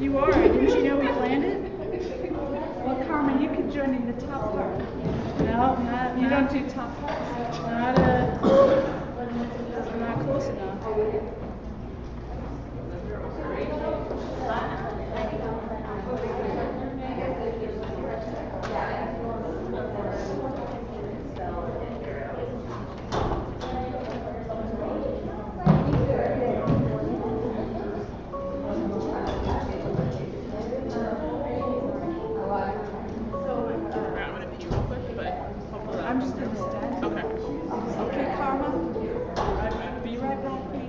You are. Didn't you know we planned it? Well, Carmen, you could join in the top part. No, you don't do top parts. Not close enough. I'm just going to stand. Okay. Okay, Karma. Be right back, please.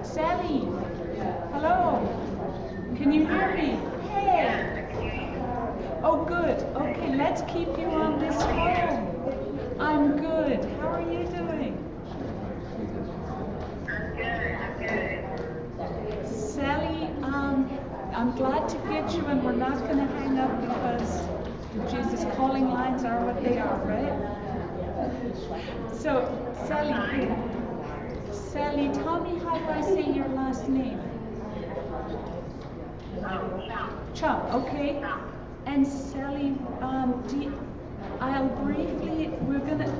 Sally. Hello. Can you hear me? Hey. Oh, good. Okay, let's keep you on this phone. I'm good. How are you doing? I'm good. Sally, I'm glad to get you, and we're not going to hang up because, Jesus, calling lines are what they are, right? So, Sally, tell me how do I say your last name? Chum, okay. And Sally,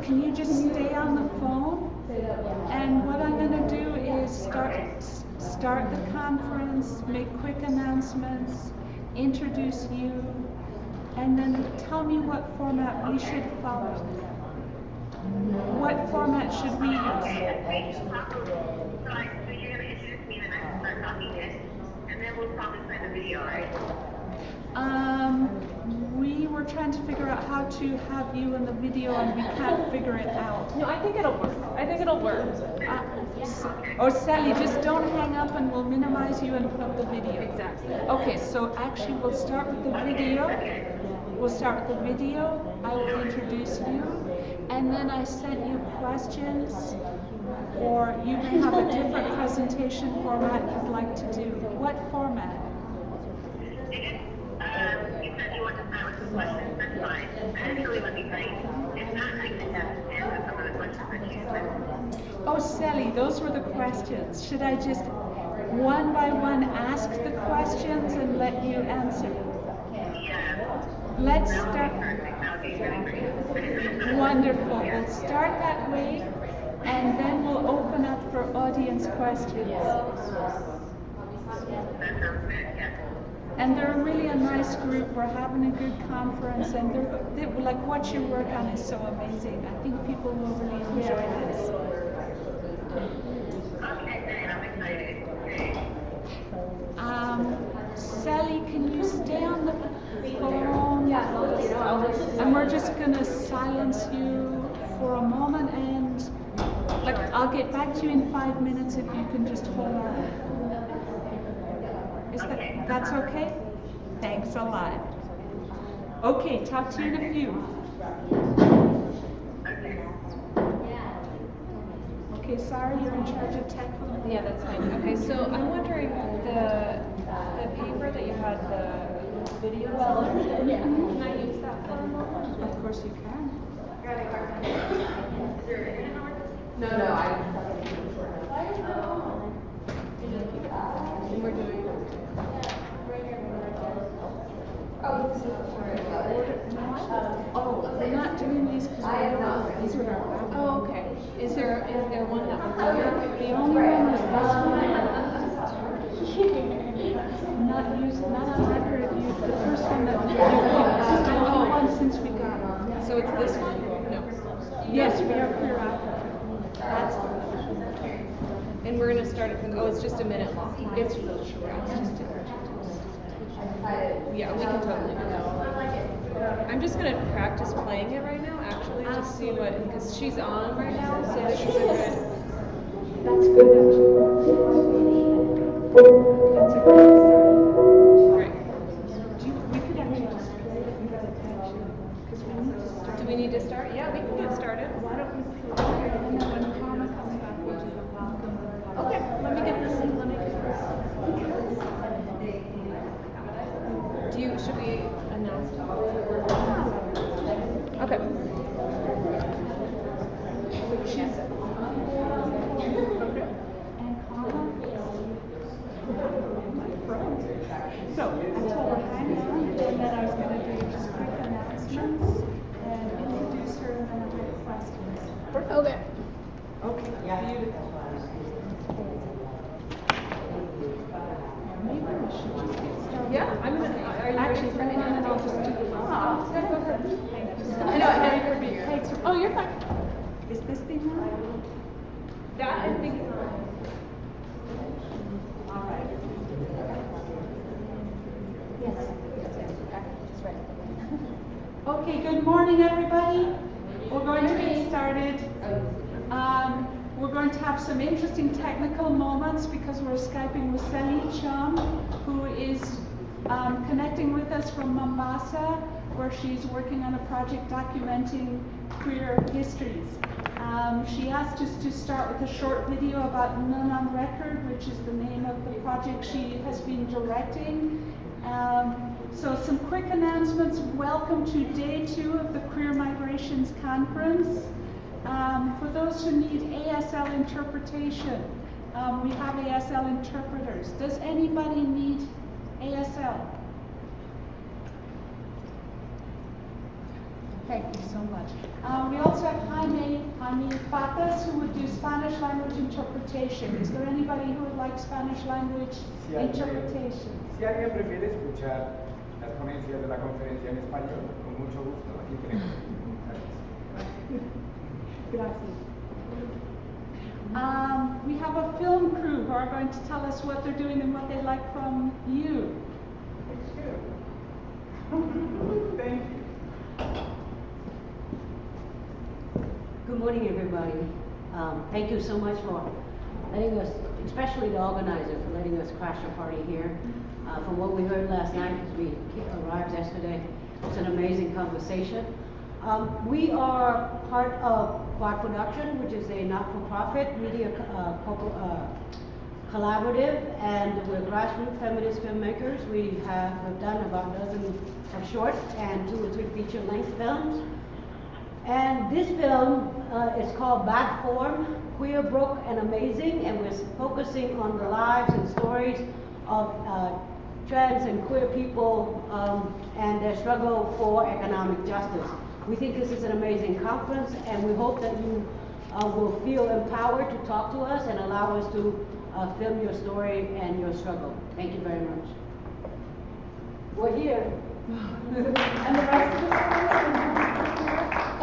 can you just stay on the phone? And what I'm going to do is start the conference, make quick announcements, introduce you, and then tell me what format we should follow. What format should we use? So you're going to introduce me and I can start talking and then we'll probably play the video, right? We were trying to figure out how to have you in the video, and we can't figure it out. No, I think it'll work. Sally, just don't hang up, and we'll minimize you and put up the video. Exactly. Okay, so actually we'll start with the video. I will introduce you, and then I sent you questions, or you may have a different presentation format you'd like to do. What format? You said you want to start with some questions, that's fine. Actually, would be great. If not, I can just answer some of the questions that you said. Oh, Selly, those were the questions. Should I just one by one ask the questions and let you answer? Yeah. Let's That start. would be perfect. That would be really great. Wonderful. We'll start that way, and then we'll open up for audience questions. That sounds good, yeah. And they're really a nice group. We're having a good conference, and they like what you work on is so amazing. I think people will really enjoy this. Okay, great. I'm excited. Great. Sally, can you stay on the phone? And we're just gonna silence you for a moment, and I'll get back to you in 5 minutes if you can just hold on. That's okay? Thanks a lot. Okay, talk to you in a few. Okay, sorry, you're in charge of tech. Yeah, that's fine. Okay, so I'm wondering the paper that you had the video on. Can I use that for a moment? Of course you can. No, and we're doing. We're not doing these because these are our background. Oh, okay. Is there one that would do it? The only one is this one. Not on record of you. The first one that you used. The only one since we got it. So it's this one? No. Yes, we are clear out. That's the one. And we're going to start it from, it's just a minute long. It's real short. Yeah, we can totally do that. I'm just going to practice playing it right now, actually, to see what, because she's on right now, so this is a good. That's good, actually. That's a good start. Great. We could actually just play it and get it actually, because we need to start. Do we need to start? Yeah, we can get started. Why don't we play it, and then when Karma comes back, we'll do the welcome. Okay, let me get this in. Yeah, I'm gonna, are you Actually, ready? and then I'll just do the phone. Oh, Yeah, go ahead. Thank you. I know, I know you're bigger. Thanks. Oh, you're fine. Is this thing on? That, I think is on. All right. Okay, good morning, everybody. We're going to get started. We're going to have some interesting technical moments because we're Skyping with Selly Thiam, who is connecting with us from Mombasa, where she's working on a project documenting queer histories. She asked us to start with a short video about None on Record, which is the name of the project she has been directing. So some quick announcements. Welcome to day 2 of the Queer Migrations Conference. For those who need ASL interpretation, we have ASL interpreters. Does anybody need ASL? Thank you so much. We also have Jaime Fatas, who would do Spanish language interpretation. Is there anybody who would like Spanish language interpretation? Si alguien prefiere escuchar las ponencias de la conferencia en español, con mucho gusto, aquí tenemos. Gracias. We have a film crew who are going to tell us what they're doing and what they like from you. Thank you. Good morning, everybody. Thank you so much for letting us, especially the organizer, for letting us crash a party here. From what we heard last night, because we arrived yesterday, it's an amazing conversation. We are part of Quad Production, which is a not-for-profit media collaborative, and we're grassroots feminist filmmakers. We have done about a dozen of short and 2 or 3 feature-length films. And this film is called Bad Form, Queer, Broke, and Amazing, and we're focusing on the lives and stories of trans and queer people and their struggle for economic justice. We think this is an amazing conference, and we hope that you will feel empowered to talk to us and allow us to film your story and your struggle. Thank you very much. We're here. And the rest of us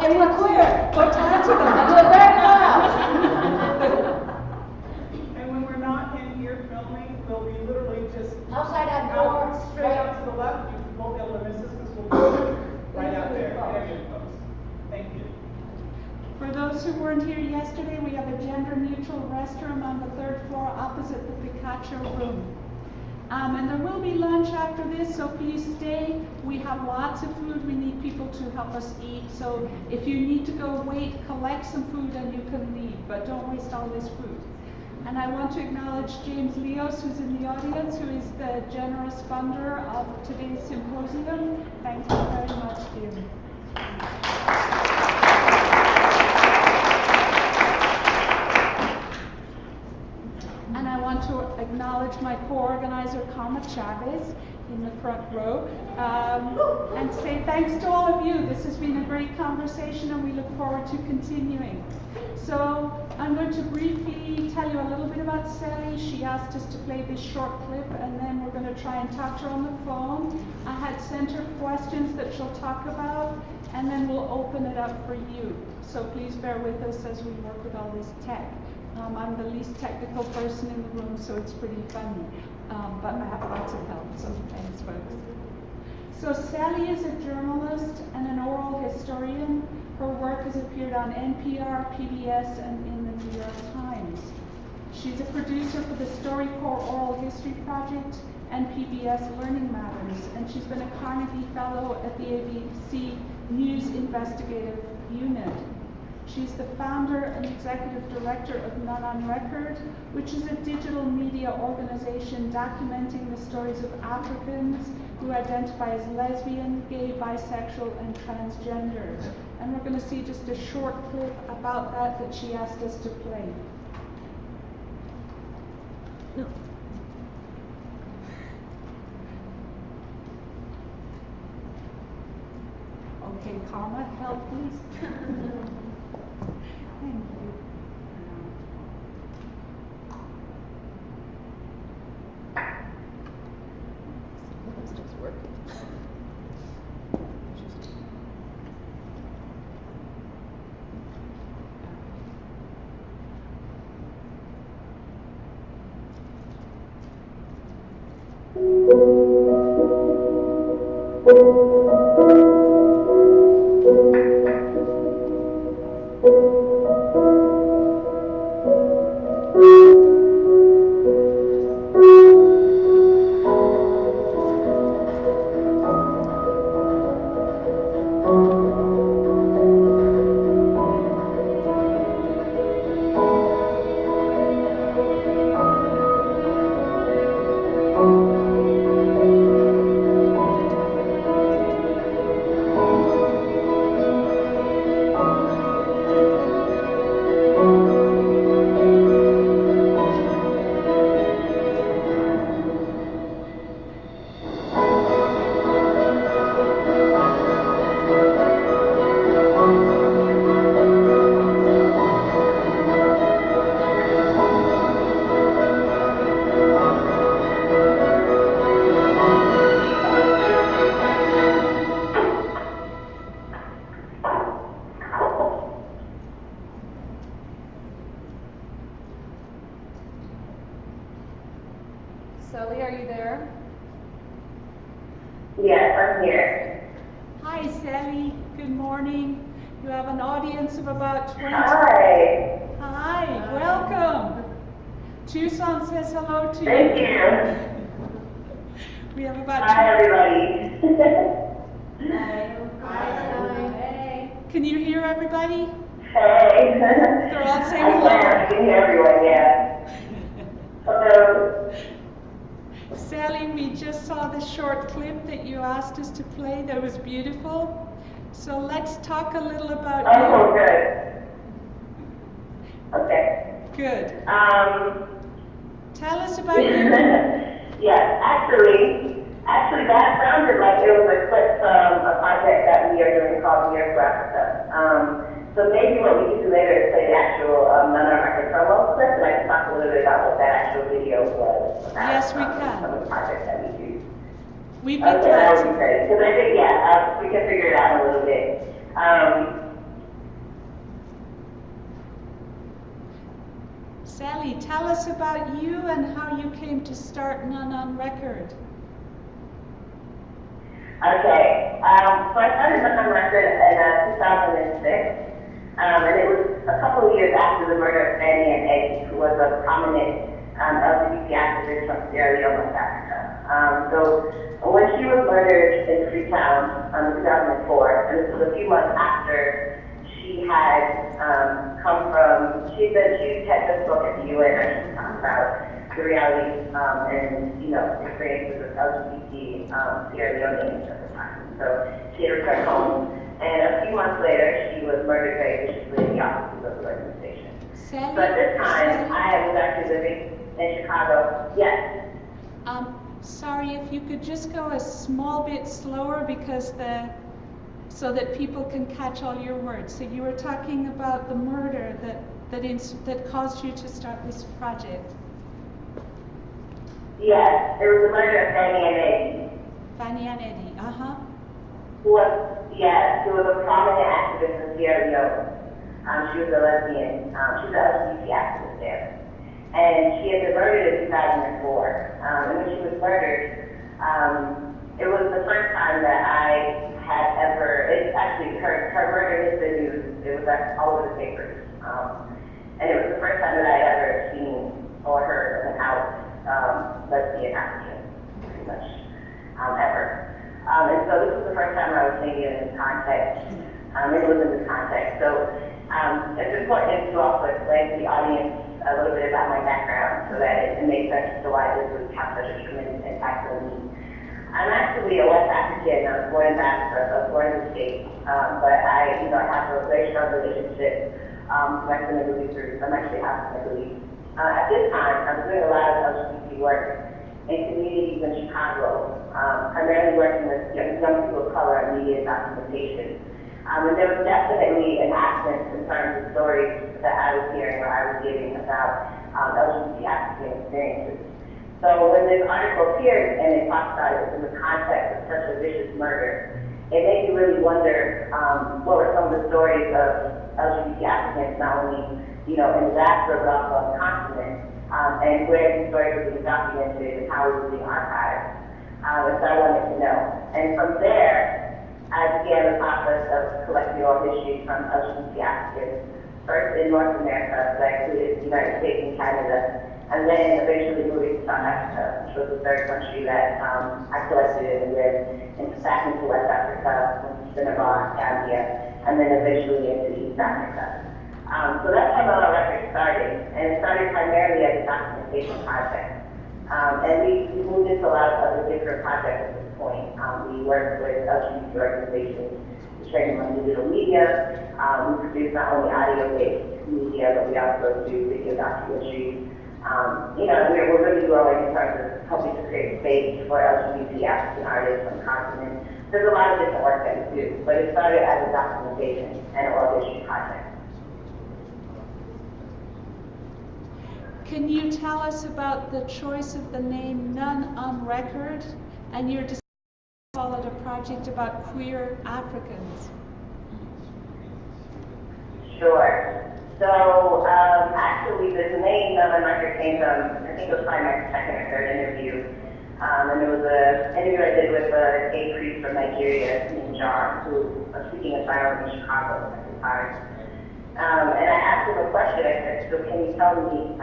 And we're queer. We're talented. And we're very loud. And when we're not in here filming, we'll be literally just Outside that door, straight out to the left. You won't be able to miss us because we'll be right out there. There you go. Thank you. For those who weren't here yesterday, we have a gender-neutral restroom on the 3rd floor opposite the Picacho room. And there will be lunch after this, so please stay. We have lots of food. We need people to help us eat. So if you need to go wait, collect some food and you can leave, but don't waste all this food. And I want to acknowledge James Leos, who's in the audience, who is the generous funder of today's symposium. Thank you very much, Jim. And I want to acknowledge my co-organizer, Kama Chavez, in the front row, and say thanks to all of you. This has been a great conversation, and we look forward to continuing. So I'm going to briefly tell you a little bit about Selly. She asked us to play this short clip, and then we're going to try and talk to her on the phone. I had sent her questions that she'll talk about, and then we'll open it up for you. So please bear with us as we work with all this tech. I'm the least technical person in the room, so it's pretty funny. But I have lots of help, so thanks, folks. So Selly is a journalist and an oral historian. Her work has appeared on NPR, PBS, and in the New York Times. She's a producer for the StoryCorps Oral History Project and PBS Learning Matters, and she's been a Carnegie Fellow at the ABC News Investigative Unit. She's the founder and executive director of None on Record, which is a digital media organization documenting the stories of Africans who identify as lesbian, gay, bisexual, and transgender. And we're going to see just a short clip about that she asked us to play. No. Okay, Karma, help please. Thank you. Selly, are you there? Yes, I'm here. Hi, Selly. Good morning. You have an audience of about 20. Hi. Hi, welcome. Tucson says hello to you. Thank you. We have about Hi, everybody. Hey. Can you hear everybody? Hey. They're all saying I hello. can hear everyone, yeah. Hello. Sally, we just saw the short clip that you asked us to play that was beautiful. So let's talk a little about Oh, you. good. Okay. Good. Um, Tell us about you. yes, actually that sounded like it was a clip from a project that we are doing called Year for Africa. So maybe what we can do later is play the actual non-record promo clip, and I can talk a little bit about what that actual video was about. Yes, we can. Some of the projects that we do. We'd be Okay, that glad would be to. great. Because I think, we can figure it out in a little bit. Sally, tell us about you and how you came to start None on Record. Okay, so I started None on Record in 2006. And it was a couple of years after the murder of Fanny and Eddie, who was a prominent LGBT activist from Sierra Leone, West Africa. So when she was murdered in Freetown in 2004, and this was a few months after she had she had just spoken at the UN and she talked about the realities and experiences of LGBT Sierra Leoneans at the time. So she had returned home. And a few months later, she was murdered very viciously in the offices of the organization. Sally, So at this time, I was actually living in Chicago. Yes. Sorry, if you could just go a small bit slower because so that people can catch all your words. So you were talking about the murder that caused you to start this project. Yes, it was the murder of Fanny and Eddie. Fanny and Eddie, Who was a prominent activist in Sierra Leone. She was a lesbian. She was an LGBT activist there. And she had been murdered in 2004. And when she was murdered, it was the first time that I had ever, her murder hit the news. It was all over the papers. And it was the first time that I had ever seen or heard of an out lesbian applicant, pretty much, ever. And so this was the first time I was seeing it in this context. It was in this context. So it's important to also explain to the audience a little bit about my background so that it makes sense as to why this would have such a tremendous impact on me. I'm actually a West African. I was born in Africa, so I was born in the States. But I have a very strong relationship with my Senegalese roots. I'm actually half Senegalese. At this time, I was doing a lot of LGBT work in communities in Chicago, primarily working with young people of color and media documentation. And there was definitely an absence in terms of stories that I was hearing or I was giving about LGBT African experiences. So when this article appeared and it talked about it in the context of such a vicious murder, it made me really wonder what were some of the stories of LGBT Africans, not only in the diaspora but also on the continent, and where these stories were being documented and how it was being archived. And so I wanted to know. And from there, I began the process of collecting oral history from LGBT Africans, first in North America, so that included the United States and Canada, and then eventually moving to South Africa, which was the third country that I collected in with, and back into West Africa, Senegal, Gambia, and then eventually into East Africa. So that's how the record started, and it started primarily as a documentation project. And we moved into a lot of other different projects at this point. We worked with LGBT organizations to train them on digital media. We produce not only audio-based media, but we also do video documentaries. We're really growing in terms of helping to create space for LGBT African artists on the continent. There's a lot of different work that we do, but it started as a documentation and oral history project. Can you tell us about the choice of the name None on Record and your decision to call it a project about queer Africans? Sure. So actually the name None on Record came from, I think it was probably my second or third interview. And it was an interview I did with a gay priest from Nigeria named John, who was speaking asylum in Chicago at the time. And I asked him a question. I said, so can you tell me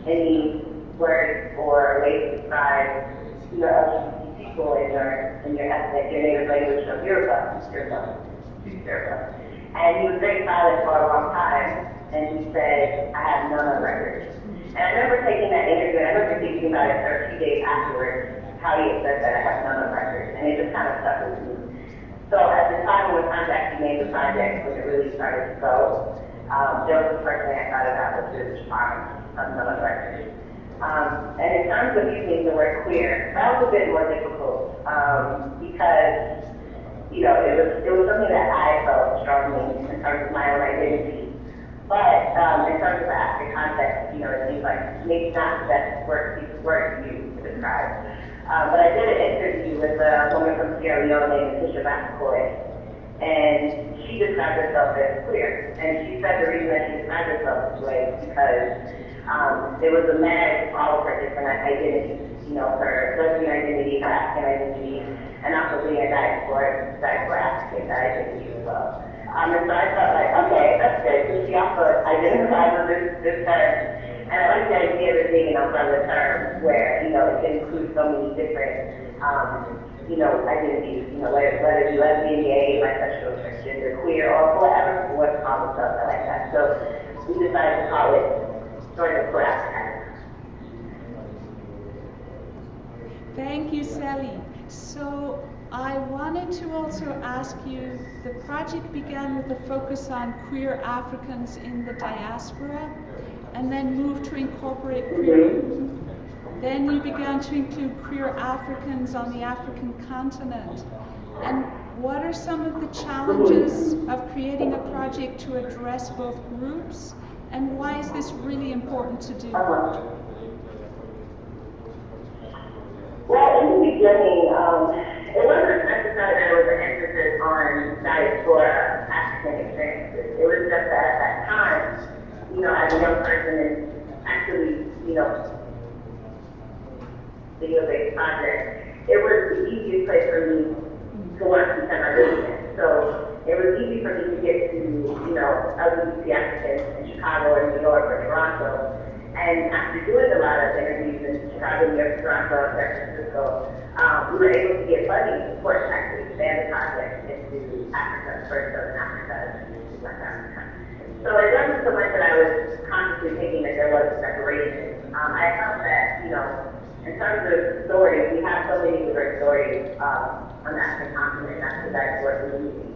any words or ways to describe LGBT people in your ethnic, your native language of Yoruba? And he was very silent for a long time, and he said, I have none on record. And I remember taking that interview, and I remember thinking about it for a few days afterwards, how he had said that I have none on record, and it just kind of stuck with me. So at the time when we contacted named the project, when it really started to go, there was the first thing I thought about was this farm of none on record. And in terms of using the word queer, that was a bit more difficult because it was something that I felt strongly in terms of my own identity. But in terms of the African context, it seems like maybe not the best word to use to describe. But I did an interview with a woman from Sierra Leone named Tisha McCoy, and she described herself as queer. And she said the reason that she described herself this way is because there was a mag of all of her different identities. Her lesbian identity, her African identity, and also being a diaspora African identity as well. And so I felt like, okay, that's good. So she also identifies with this term. And I like the idea of it being an umbrella term where, it can include so many different, identities, whether it be lesbian, gay, bisexual, transgender, queer, or whatever people want to call themselves, I like that. So we decided to call it sort of for Africa. Thank you, Selly. So I wanted to also ask you, the project began with a focus on queer Africans in the diaspora, and then moved to incorporate queer. Then you began to include queer Africans on the African continent. And what are some of the challenges of creating a project to address both groups, and why is this really important to do? Well, in the beginning, it wasn't necessarily that there was an emphasis on diaspora African experiences. It was just that at that time, as a young person and actually, video-based project, it was the easiest place for me to want to spend my business. So it was easy for me to get to, LGBT Africans in Chicago or New York or Toronto. And after doing a lot of interviews in Chicago, New York, Toronto, San Francisco, we were able to get funding and support to actually expand the project into Africa, first Southern Africa, and then West Africa. So it wasn't so much that I was consciously thinking that there was a separation. I felt that, in terms of stories, we have so many diverse stories on the African continent, that's the diaspora community.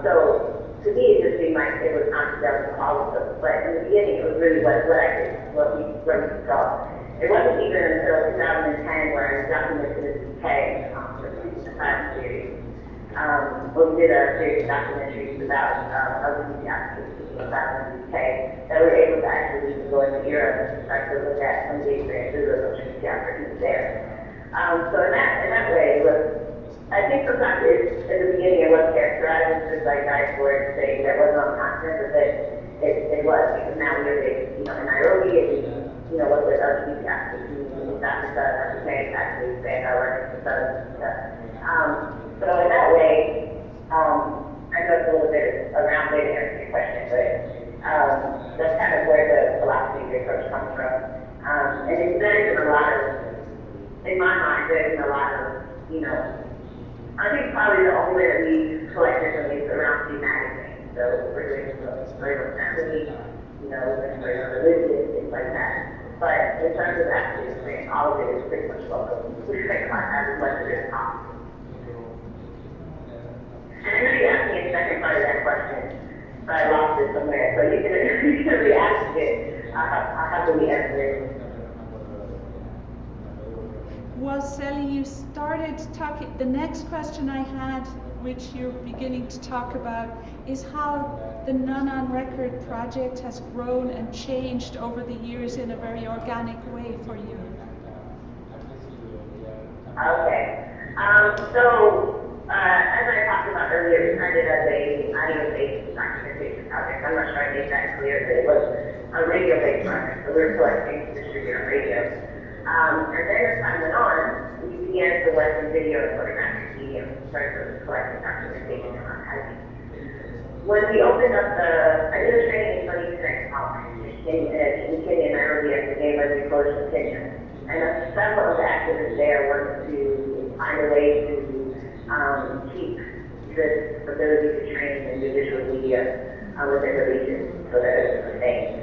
So to me, it just seemed like it was coincidental to all of them. But in the beginning, it was really what I did, where we saw. It wasn't even until 2010 where I documented in the UK for the time series. Where we did a series of documentaries about LGBT Africans in the UK, that we were able to actually go into Europe and start to look at some of the experiences of LGBT Africans there. So in that way, it was, I think sometimes in the beginning it was characterized as just like diaspora thing that wasn't on the continent, but it was, because now we are based, in Nairobi, and work with LGBT activists in East Africa, Hispanic activists, and I work with Southern stuff. So in that way, I know it's a little bit around way to answer your question, but that's kind of where the philosophy of the approach comes from. And it's there's been a lot of, in my mind, there's been a lot of, I think probably the only way that we collect differently is around thematic things. So we're doing some story of family, we're doing story of religion, things like that. But in terms of activism, all of it is pretty much local. We try to have as much of it as possible. And I know you asked me a second part of that question, but I lost it somewhere. So you can re-ask it. I'll have to re-answer it. Well, Selly, you started talking, the next question I had, which you're beginning to talk about, is how the None on Record project has grown and changed over the years in a very organic way for you. Okay. As I talked about earlier, we started as a audio-based documentation project. I'm not sure I made that clear, but it was a radio-based project, so we were collecting to distribute on radio. And then as time went on, we began to work in video and photographic medium in terms of collecting documentation and archiving. When we opened up I did a training in 2010 in Kenya and Nairobi at the Gay Lesbian Coalition of Kenya. And several of the activists there wanted to find a way to keep this ability to train individual media within the region so that it was sustained.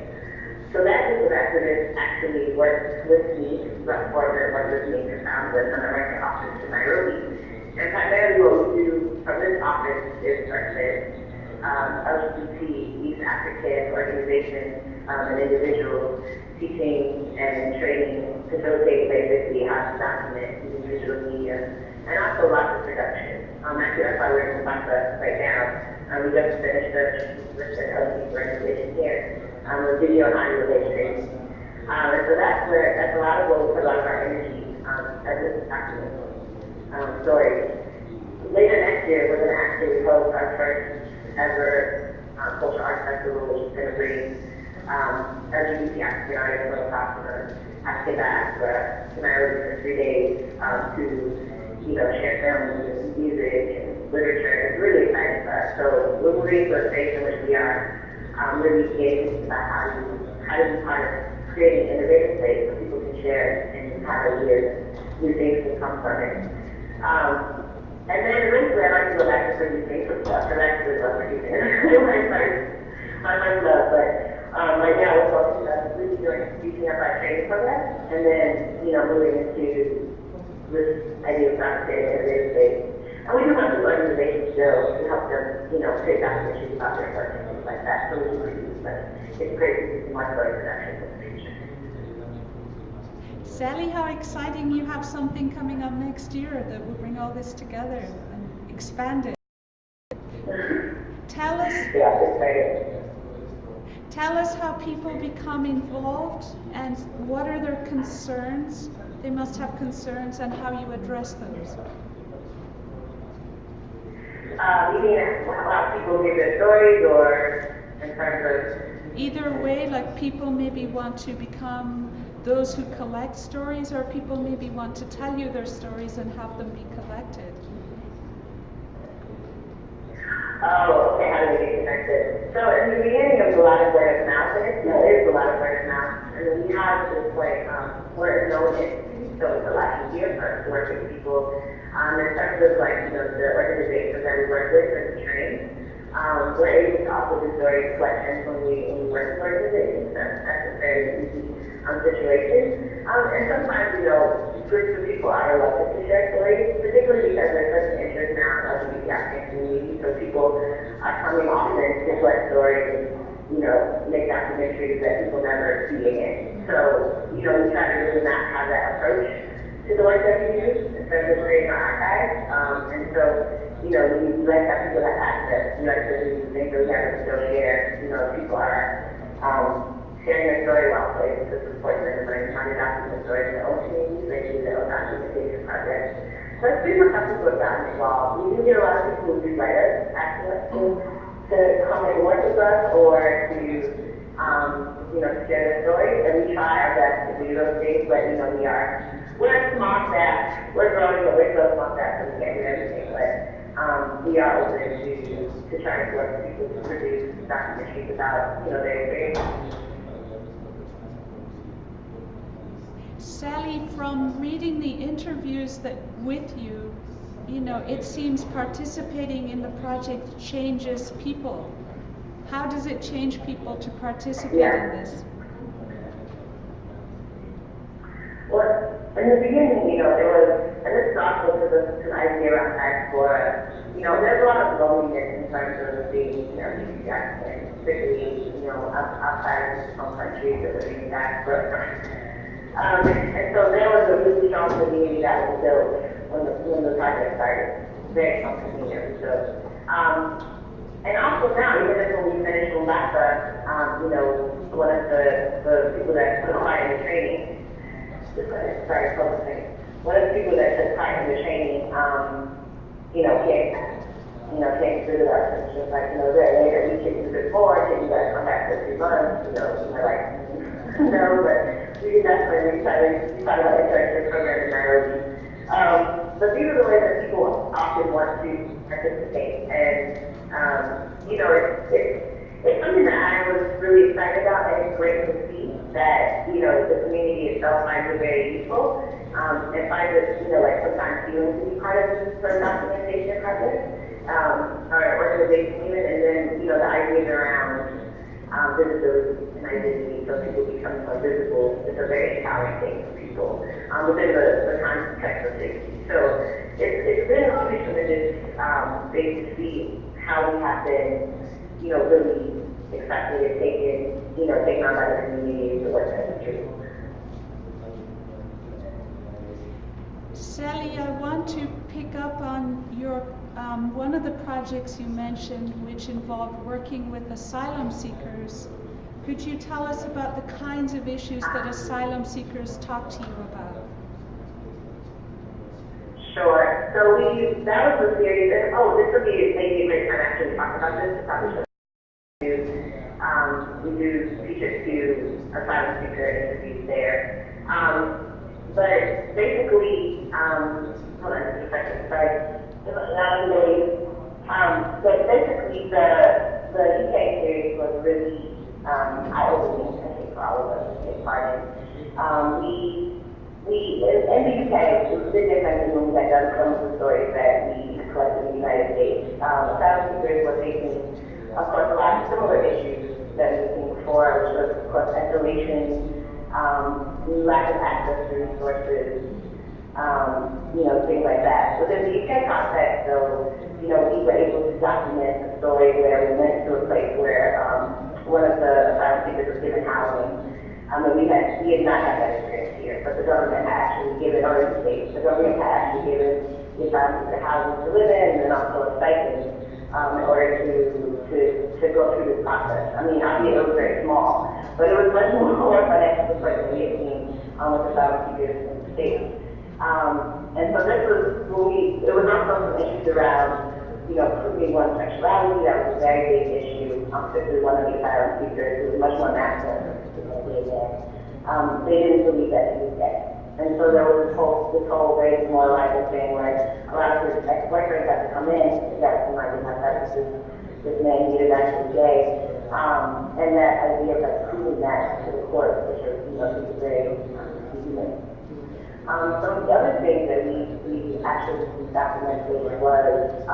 So that group of activists actually worked with me, worked with me to found the American office in Nairobi. And primarily what we do from this office is work with LGBT, East African organizations and individuals teaching and training, facilitating basically how to document individual media, and also lots of production. Actually, that's why we're in Mombasa right now. We just finished with the LGBT organization here. With video and audio based training. And so that's a lot of what we put a lot of our energy as this document story. Later next year, we're going to actually host our first ever social arts festival, which is going to bring LGBT African artists from across African diaspora to Nairobi for 3 days to share films and music and literature. It's really exciting for us. So we're moving to a space in which we are really engaged about how to be part of creating an innovative space so people can share and have ideas, new things can come from it. And then eventually I'd like to go back to producing some stuff, because I actually love producing. my first love, but right now we're focusing on really beefing up our training program, and then, moving into this idea of creating an innovative space. And we do have some organizations still to help them, create documentaries about their work and things like that. So we do produce, but it's great to see some more story production in the future. Selly, how exciting you have something coming up next year that will bring all this together and expand it. Tell us, tell us how people become involved and what are their concerns. They must have concerns, and how you address those. You mean how people give their stories, or in terms of? Either way, like people maybe want to become those who collect stories, or people maybe want to tell you their stories and have them be collected. Oh, okay, how do we get connected? So in the beginning, it was a lot of word of mouth, and it still is a lot of word of mouth. And then we have this word known it, so it's a lot easier for us to work with people. In terms of the organizations that we work with and train, we're able to also do story collections when we work with organizations. That's a very easy situation. And sometimes, groups of people are reluctant to share stories, particularly because there's such an interest now in LGBT African community. So people are coming often to collect stories and, make documentaries that people never see again. So, we try to really not have that approach to the work that we do in terms of creating our archives. And so, we like to have people have access. We like to do things that we have to still share. People are sharing their story while playing to support them and learning how to document stories in their own communities. They do their own documentation projects. So it's pretty much how people have gotten involved. We do get a lot of people who do write us, asking us to come and work with us, or to to share their stories, and we try our best to do those things, but, we're a small staff, we're growing, but we're still a small staff, so we can't do everything, but, we are open to trying to work with people to produce documentaries about, their experience. Sally, from reading the interviews with you, it seems participating in the project changes people. How does it change people to participate in this? Well, in the beginning, there was, and this is also to the idea around diaspora, there's a lot of loneliness in terms of being, African, particularly, outside of home countries that are in diaspora. And so there was a really strong community that was built when the project started. Very strong community that was built. And also now, even when we finished Mombasa, one of the people that took part in the training, one of the people that took part in the training, came to us and she was like, later we can do this more, can you guys come back for 3 months, we're like, no, but we definitely thought about internship program in Nairobi. But these are the ways that people often want to participate, and it's something that I was really excited about, and it's great to see that the community itself finds it very useful, and finds it sometimes healing to be part of this sort of documentation project, or organization even, and then the ideas around visibility and identity, so people become more visible. It's a very empowering thing for people within the context of safety. So it's been a really tremendous thing to see how we have been, really accepted and taken on by the community to work as a truth. Selly, I want to pick up on your one of the projects you mentioned, which involved working with asylum seekers. Could you tell us about the kinds of issues that asylum seekers talk to you about? Sure. So that was a series, and this would be maybe a great time actually to talk about this. Probably should we do features to asylum seeker interviews there. But basically, hold on just a second, sorry. But basically the UK series was really eye-opening, I think, for all of us to take part in. We in the UK, it was a bit different than when we had done some of the stories that we collected in the United States. Asylum seekers were facing, of course, a lot of similar issues that we've seen before, which was, of course, isolation, lack of access to resources, things like that. Within the UK context, though, we were able to document a story where we went to a place where one of the asylum seekers was given housing. We had not had that experience here, but the government had actually given, or in the States, the government had actually given the asylum seeker housing to live in, and then also a stipend in order to go through this process. Obviously it was very small, but it was much more financial support than we had seen with asylum seekers in the States. And so this was it was also some issues around, proving one's sexuality. That was a very big issue, particularly one of the asylum seekers who was much more masculine than they did. They didn't believe that he was gay. And so there was this whole very demoralizing thing where a lot of his ex-boyfriends had to come in and that reminded my parents this man he was actually gay. And that idea of proving that to the court, which was very human. Some of the other things that we actually documented was,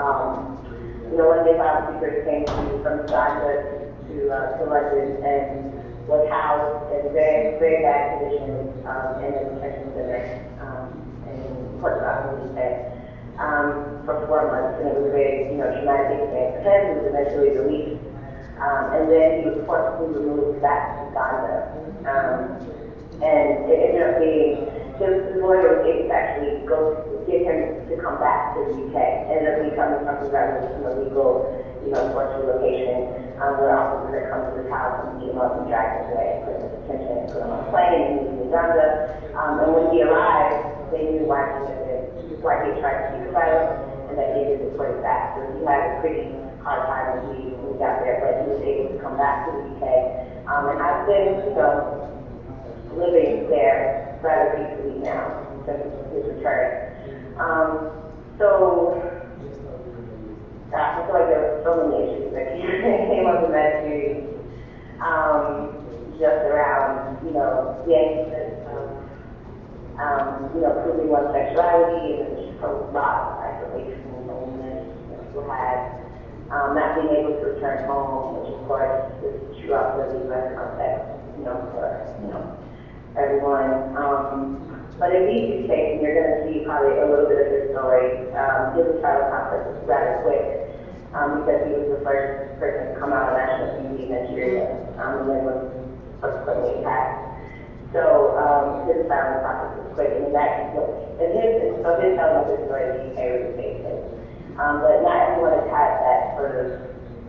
when the asylum seekers came from Uganda to London and was housed in very, very bad conditions in the detention center in Portugal, we say, for 4 months, and it was a very, traumatic experience for him. He was eventually released, and then he was forcibly removed back to Uganda, and it ended up being his lawyer was able to actually get him to come back to the UK. Ended up becoming something that was a legal, forced relocation, where officers had come to his house and beat him up and dragged him away, put him in detention, and put him on a plane, and he was in Uganda. And when he arrived, they knew why he had tried to seek asylum, and that he had been deported back. So he had a pretty hard time when he got there, but he was able to come back to the UK. And I've been, living there rather peacefully now since his return. So, I feel like there were so many issues that came up in that series, just around, the anxiousness of, proving one's sexuality, and just a lot of isolation and loneliness that people had, not being able to return home, which of course is true out of the U.S. context, for, everyone. But in these cases, you're going to see probably a little bit of his story. His trial process was rather quick because he was the first person to come out of national TV in Nigeria, and then was subsequently passed. So his trial process was quick, and his telling of his story in the UK was amazing. But not everyone has had that sort of,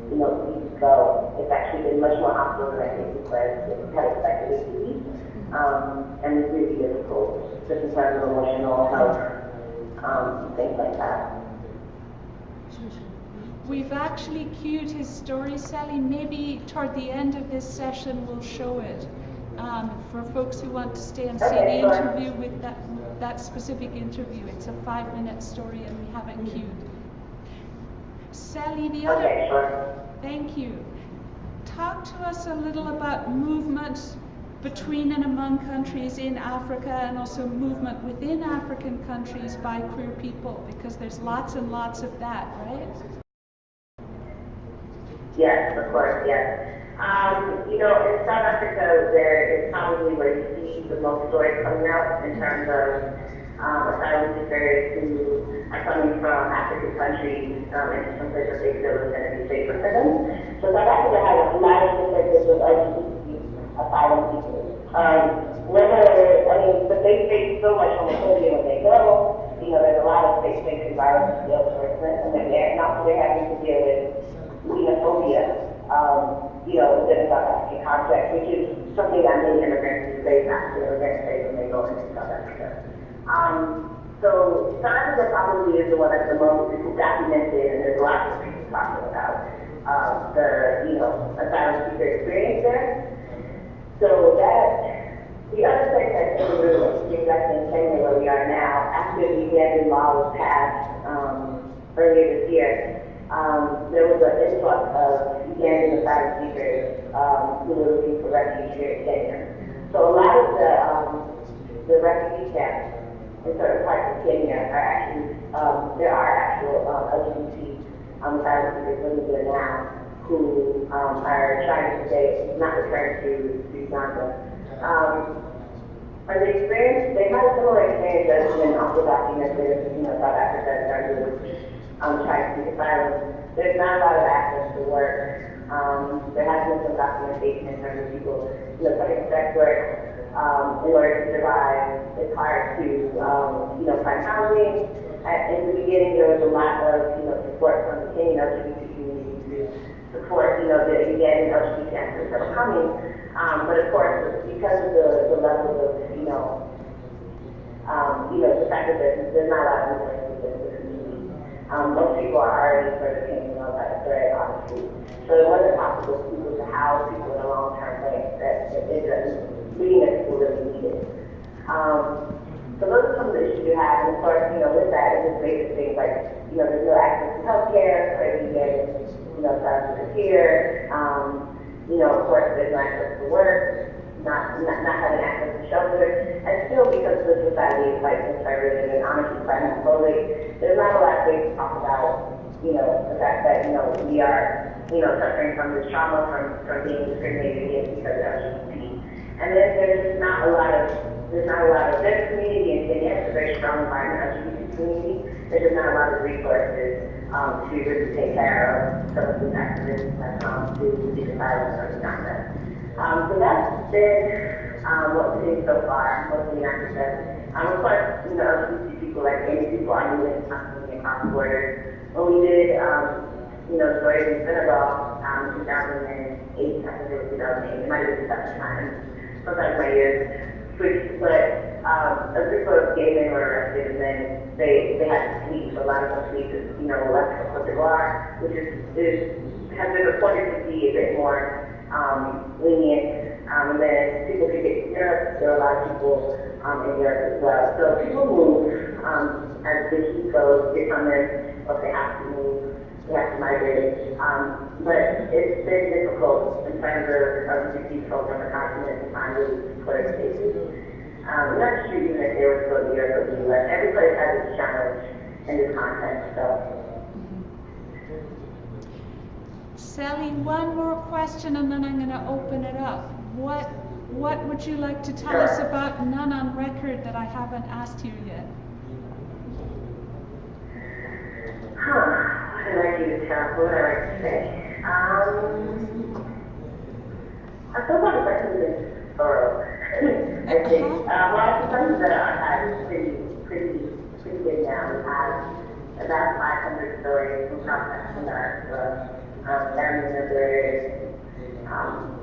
easy go. It's actually been much more hostile than I think we had expected it to be. And it's really difficult, just in terms of emotional health, things like that. We've actually queued his story, Sally. Maybe toward the end of this session we'll show it for folks who want to stay and see the interview with that specific interview. It's a 5-minute story and we have it queued. Sally, the other... Okay, sure. Thank you. Talk to us a little about movement between and among countries in Africa, and also movement within African countries by queer people, because there's lots and lots of that, right? Yes, of course, yes. In South Africa, there is probably where you see the most stories coming out in terms of asylum seekers who are coming from African countries into some place that they feel is going to be safer for them. So South Africa has a lot of perspectives with LGBT asylum seekers. But they face so much homophobia when they go. There's a lot of face-to-face violence and then they're having to deal with xenophobia, within the South African context, which is something that many immigrants face, African immigrants face when they go into South Africa. So South Africa probably is the one that's the most documented, and there's lots of people talking about the asylum seeker experience there. So the other place I think is really interesting is actually in Kenya, where we are now, after the Ugandan law was passed earlier this year. There was an influx of Ugandan asylum seekers who were looking for refuge here in Kenya. So a lot of the refugee camps in certain parts of Kenya are actually, there are actual LGBT asylum seekers living there now who are trying to stay, not return to Uganda. And they had a similar experience that's been also documented in South Africa in terms of trying to seek asylum. There's not a lot of access to work. There has been some documentation in terms of people, putting sex work in order to survive. It's hard to, find housing. In the beginning, there was a lot of, support from the Kenyan LGBT community to support, the Ugandan LGBT actors that were coming. But of course, because of the level of, the fact that there's not a lot of resources within the community, most people are already sort of hanging on by a thread, honestly. So it wasn't possible for people to house people in a long-term way that ended up meeting that people really needed. So those are some of the issues you have, and of course, with that, it's just basic things like, there's no access to healthcare, so you get, services here. Of course, there's no access to work, not having access to shelter, and still because the society is quite conservative and honestly quite homophobic, there's not a lot of things to talk about, the fact that, we are, suffering from this trauma from being discriminated against because of LGBT. And then there's not a lot of community in Kenya. It's a very strong environment, LGBT community. There's just not a lot of resources to really take care of some of these activists that come to seek asylum or Uganda. So that's been what we've seen so far, mostly in Africa. Of course, LGBT people, like any people, are moving constantly across the borders. When we did, stories in Senegal in 2008, I think it was 2008, it might have been 2009, sometimes my years switched, but a group of gay men were arrested, and then they had to flee. So a lot of them flee to, left from Cote d'Ivoire, which has been reported to be a bit more lenient. And then people could get to Europe. There are a lot of people in Europe as well. So people move as the heat goes, different than what they have to move. They have to migrate. But it's been difficult in terms of the people from the continent to find really supportive spaces. Not just even if they were still Europe or the US. Every place has its challenge in this context. So. Selly, one more question and then I'm going to open it up. What would you like to tell us about None on Record that I haven't asked you yet? What would I like you to tell? What would I like to say? I feel like the question is thorough. I think. Well, it's something that I had pretty good now. We have about 500 stories from South America. Family members,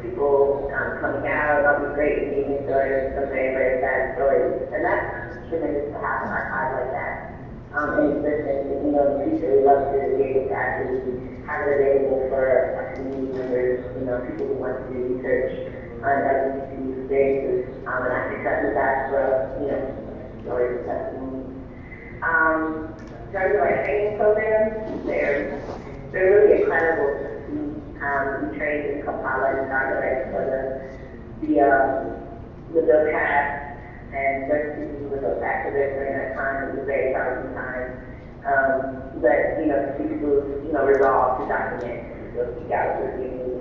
people coming out, all these great amazing stories, some very, very sad stories. And that's tremendous to have an archive like that in existence. And, in the future, we'd love to be able to actually have it available for our community members, people who want to do research on LGBT experiences. And I think that's for, stories and testimonies. In terms of our training programs, they're really incredible to see. We trained in Kampala and Ghana for the bill passed, and there's people who were those activists during that time. It was a very challenging time. But, people, resolved to document and to speak out with the community.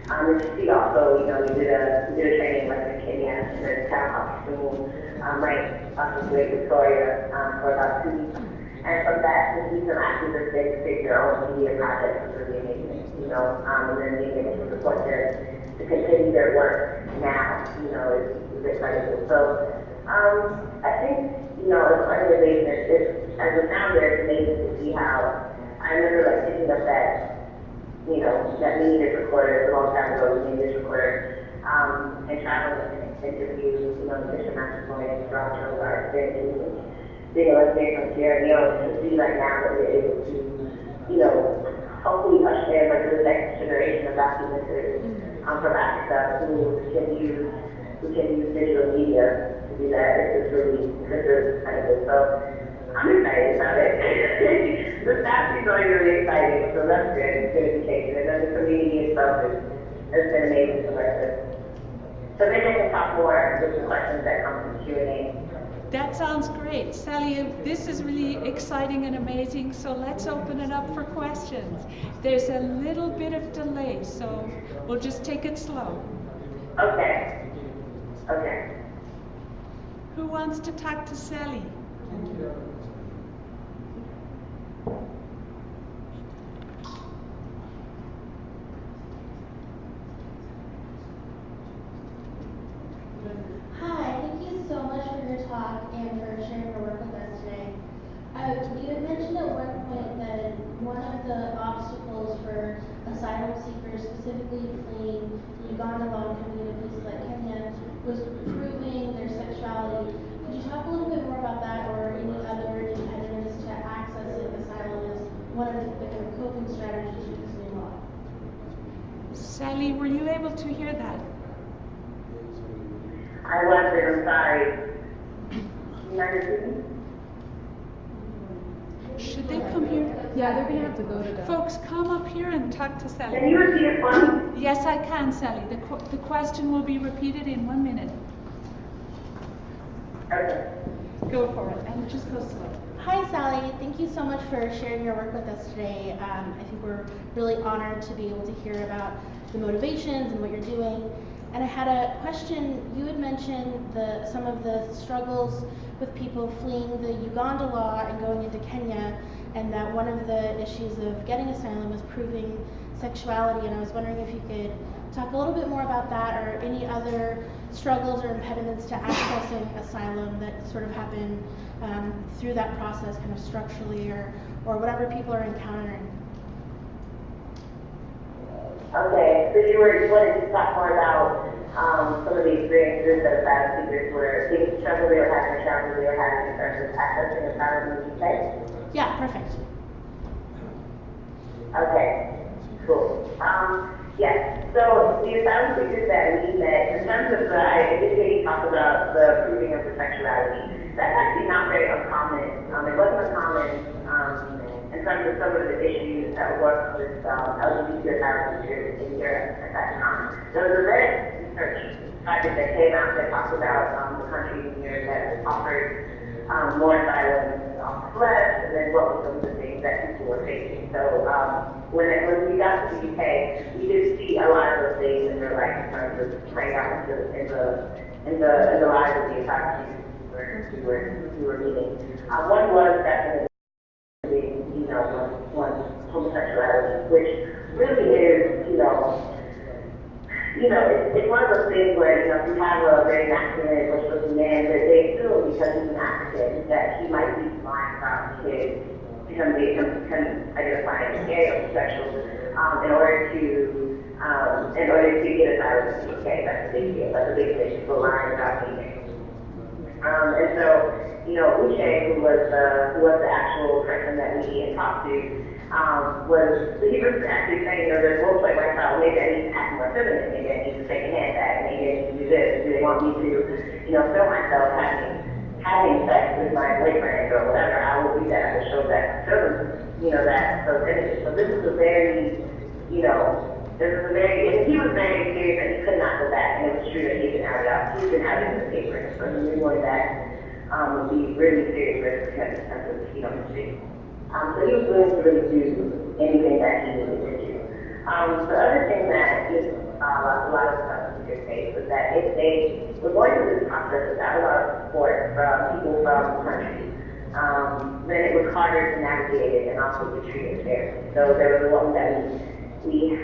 And you see also, we did a training in Kenya in the town hospital, right up in Great Victoria, for about 2 weeks. And from that, to see some activists take their own media projects was really amazing, and then being able to support them to continue their work now, is incredible. So, I think, as an organization, as a founder, it's amazing to see how, I remember picking up that mini disc recorder a long time ago, mini disc recorder, and traveling and interviews, the Mission Master Boys, Toronto, our experiences. Being a lesbian from Sierra Leone, to see right now that we're able to, hopefully usher in the next generation of documenters from Africa who can use digital media to do that. It's really incredible. So I'm excited about it. The staff is going really exciting, so that's good. It's good education, and then the community itself has been amazing to work with. So maybe I can talk more with the questions that come from Q&A. That sounds great. Sally, this is really exciting and amazing, so let's open it up for questions. There's a little bit of delay, so we'll just take it slow. Okay. Who wants to talk to Sally? Hi, thank you so much for your talk and for sharing your work with us today. You had mentioned at one point that one of the obstacles for asylum seekers, specifically fleeing the Uganda-long communities like Kenya, was proving their sexuality. Could you talk a little bit more about that, or any other impediments to accessing asylum as one of the kind of coping strategies with this new law? Sally, were you able to hear that? I wasn't, I'm sorry. Should they come here? Yeah, they're gonna have to go to the. Folks, come up here and talk to Sally. Can you repeat it for me? Yes, I can, Sally. The question will be repeated in 1 minute. Okay. Go for it, and just go slow. Hi, Sally. Thank you so much for sharing your work with us today. I think we're really honored to be able to hear about the motivations and what you're doing. And I had a question. You had mentioned some of the struggles with people fleeing the Uganda law and going into Kenya, and that one of the issues of getting asylum is proving sexuality. And I was wondering if you could talk a little bit more about that, or any other struggles or impediments to accessing asylum that sort of happen through that process, kind of structurally, or whatever people are encountering. Okay, so you wanted to talk more about some of the experiences that asylum seekers were, the struggles they were having in terms of accessing asylum in the UK? Yeah, perfect. Okay, cool. Yes. So the asylum seekers that we met, in terms of I initially talked about the proving of the sexuality. That's actually not very uncommon. It wasn't uncommon in terms of some of the issues that were working with LGBT asylum seekers in Europe at that time. There was a very research project that came out that talked about the countries in Europe that offered more asylum off the left, and then what were some of the things that people were facing. So when we got to the UK, we did see a lot of those things in their life in terms of playing out in the lives of the asylum seekers we were meeting. One was definitely, one homosexuality, which really is, it's one of those things where, you have a very masculine, bush-looking man, but they assume because he's an African that he might be lying about his identifying as gay or homosexual in order to get asylum in the UK. That's a big deal. That's a big thing. People lying about being gay. And so, Uche, who was the actual person that we had talked to, he was actually saying, there's one point where I thought, maybe I need to act more feminine, maybe I need to take a handbag, maybe I need to do this, do they want me to, film myself having sex with my boyfriend or whatever, I will do that to show that those images. So this was a very, and he was very serious that he could not go back, and it was true that he's been outed in the paper, so he knew going back would be really serious risk for him in terms of, history. So he was willing to really do anything that he needed to do. The other thing that a lot of asylum seekers faced was that if they were going through this process without a lot of support from people from the country, then it was harder to navigate it and also to treat it fairly. So there was a woman that we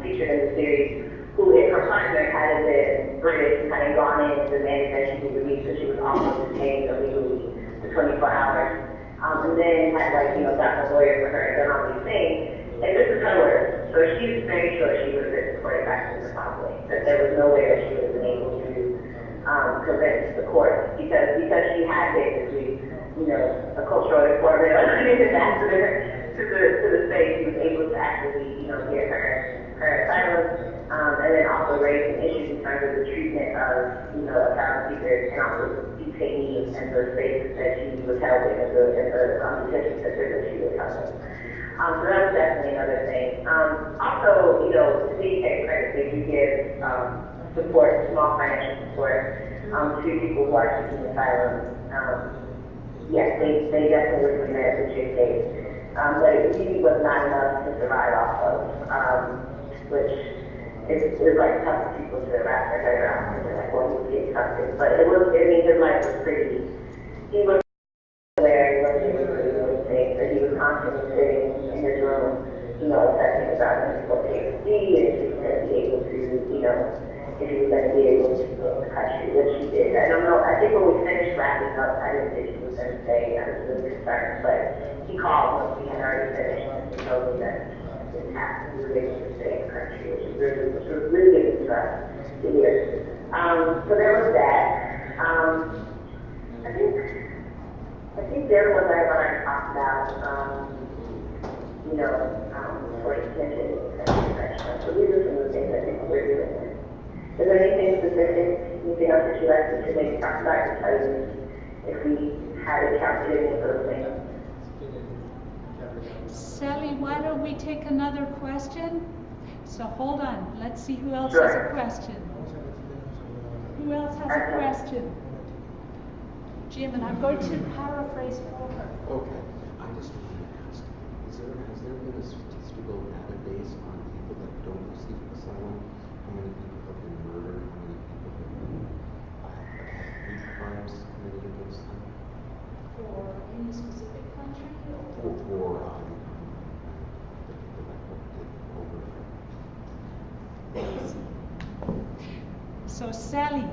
featured in the series, who, if her partner had been British, had gone in and demanded that she be released, so she was also detained illegally for 24 hours, and then had got a lawyer for her and done all these things. And this is her word. So she's very sure she would have been deported back to Zimbabwe. That there was no way that she would have been able to convince the court because she had basically, a cultural informant or an ambassador to the state. She was able to actually, get her asylum, and then also raise some issues in terms of the treatment of, asylum seekers and also detainees and the spaces that she was held in, and the detention centers that she was held in. So that was definitely another thing. Also, to be credit, they do give support, small financial support to people who are seeking asylum. Yes, they definitely were doing that at the case. But it really was not enough to survive off of, which is like tough for people to wrap their head around because they're like, well, he was getting something. But his life was pretty, he was aware, he wasn't able to do those things, but he was constantly sitting in his room, obsessing about what they could see, and if he was going to be able to, if he was going to be able to leave the country, which he did. I don't know, I think when we finished wrapping up, I didn't think he was going to stay. I was really concerned, but he called once we had already finished and he told me that it didn't happen. He was able to stay in the country, which was really good for us to hear. So there was that. I think the other ones I already talked about, for extension and protection. So these are some of the things I think we're doing. Is there anything specific, anything else that you'd like to maybe talk about to tell you if we had encountered any of those things? Selly, why don't we take another question? So hold on, let's see who else Sure. has a question. Who else has a question? Jim, and I'm going to paraphrase for her. Okay, I just wanted to ask, has there been a statistical database on people that don't receive asylum? How many people have been murdered? How many people have had hate crimes committed against them? For any specific country? For the people that over. So Selly,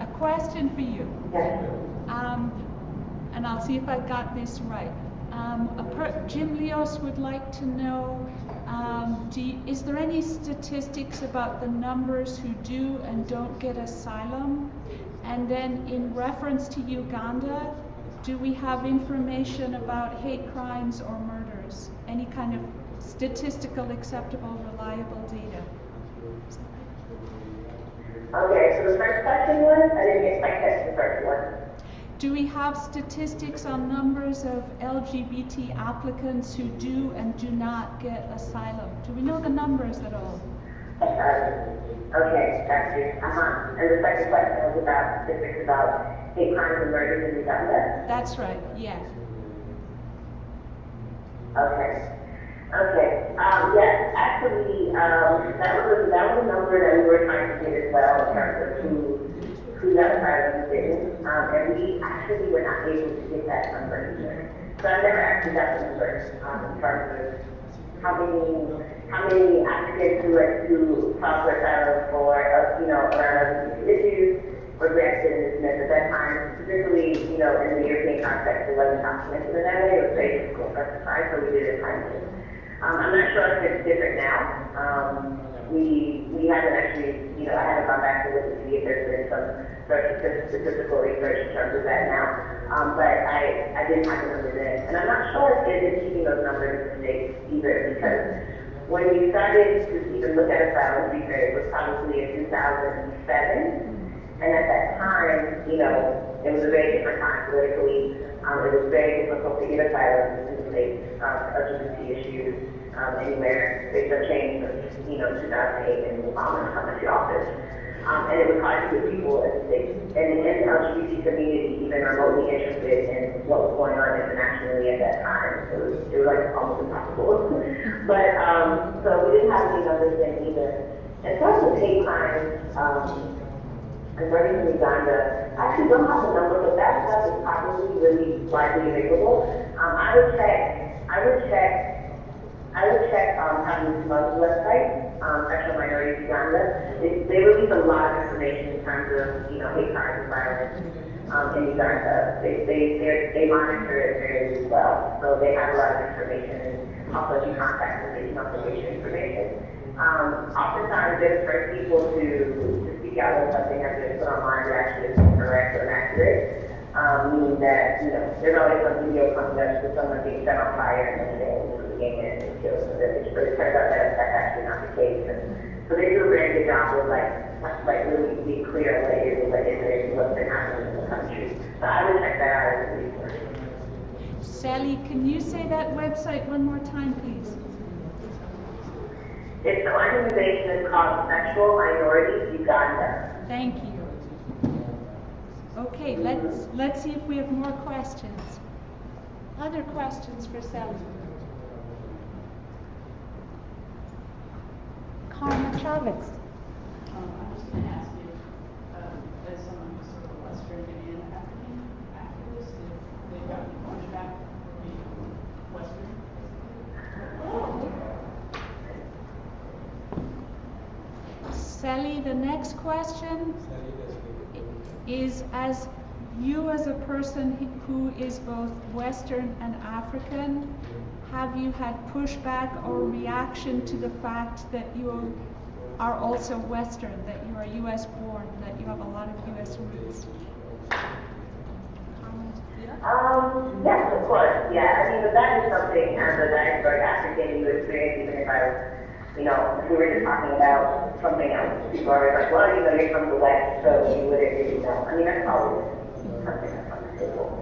a question for you. And I'll see if I got this right. Jim Leos would like to know, is there any statistics about the numbers who do and don't get asylum? And then in reference to Uganda, do we have information about hate crimes or murders? Any kind of statistical acceptable reliable data. Okay, so the first question was, I didn't quite catch the first one. Do we have statistics on numbers of LGBT applicants who do and do not get asylum? Do we know the numbers at all? Okay, got you. And the second question was about statistics about hate crimes and murders in Uganda? That's right, yeah. Okay. Yes, actually, that was a number that we were trying to get as well in terms of who got asylum and didn't. And we actually were not able to get that number either. So I never actually got the number in terms of how many applicants who filed for asylum for around other issues were granted and dismissed at that time. Particularly, in the European context, it wasn't documented in that way. It was very difficult for us to find, so we did it timely. I'm not sure if it's different now. We haven't actually, I haven't gone back to look to see if there's been some statistical research in terms of that now. But I didn't have the number then. And I'm not sure if they've been keeping those numbers in the States either, because when we started to even look at asylum seekers, it was probably in 2007. And at that time, it was a very different time politically. It was very difficult to get asylum in the States, LGBT issues, anywhere. Things have changed since, 2008 and Obama coming to office. And it was hard to get people in the States. And the LGBT community even remotely interested in what was going on internationally at that time. It was like almost impossible. But, so we didn't have any numbers then either. In terms of hate crimes, converting to Uganda, I actually don't have the number, but that stuff is probably really widely available. I would check probably SMUG's website, Sexual Minorities Uganda. They release a lot of information in terms of hate crimes and violence in Uganda. They monitor it very well, so they have a lot of information and also do contact with information. Oftentimes they're the first people to speak out when something has been put online that actually is incorrect or inaccurate. Meaning that, there's always some video coming up with someone being set on fire and then they was the game and killed the village. But it turns out that that's actually not the case. And so they do a very good job of really being clear on what it is and what isn't and what's been happening in the country. So I would check that out as a resource. Sally, can you say that website one more time, please? It's the organization is called Sexual Minorities Uganda. Thank you. Okay, let's see if we have more questions. Other questions for Sally? Carmen Chavez. I'm just going to ask you, as someone who's sort of a Western and African activist, if they've got any pushback for being Western? Selly, the next question is, as you as a person who is both Western and African, have you had pushback or reaction to the fact that you are also Western, that you are US born, that you have a lot of US roots? Yes, of course. Yeah, I mean, but that is something as a diasporic African you experience, even if I was, if we were just talking about something else. People are always like, well, you're from the West, so you wouldn't really know. I mean, that's probably something that's understandable.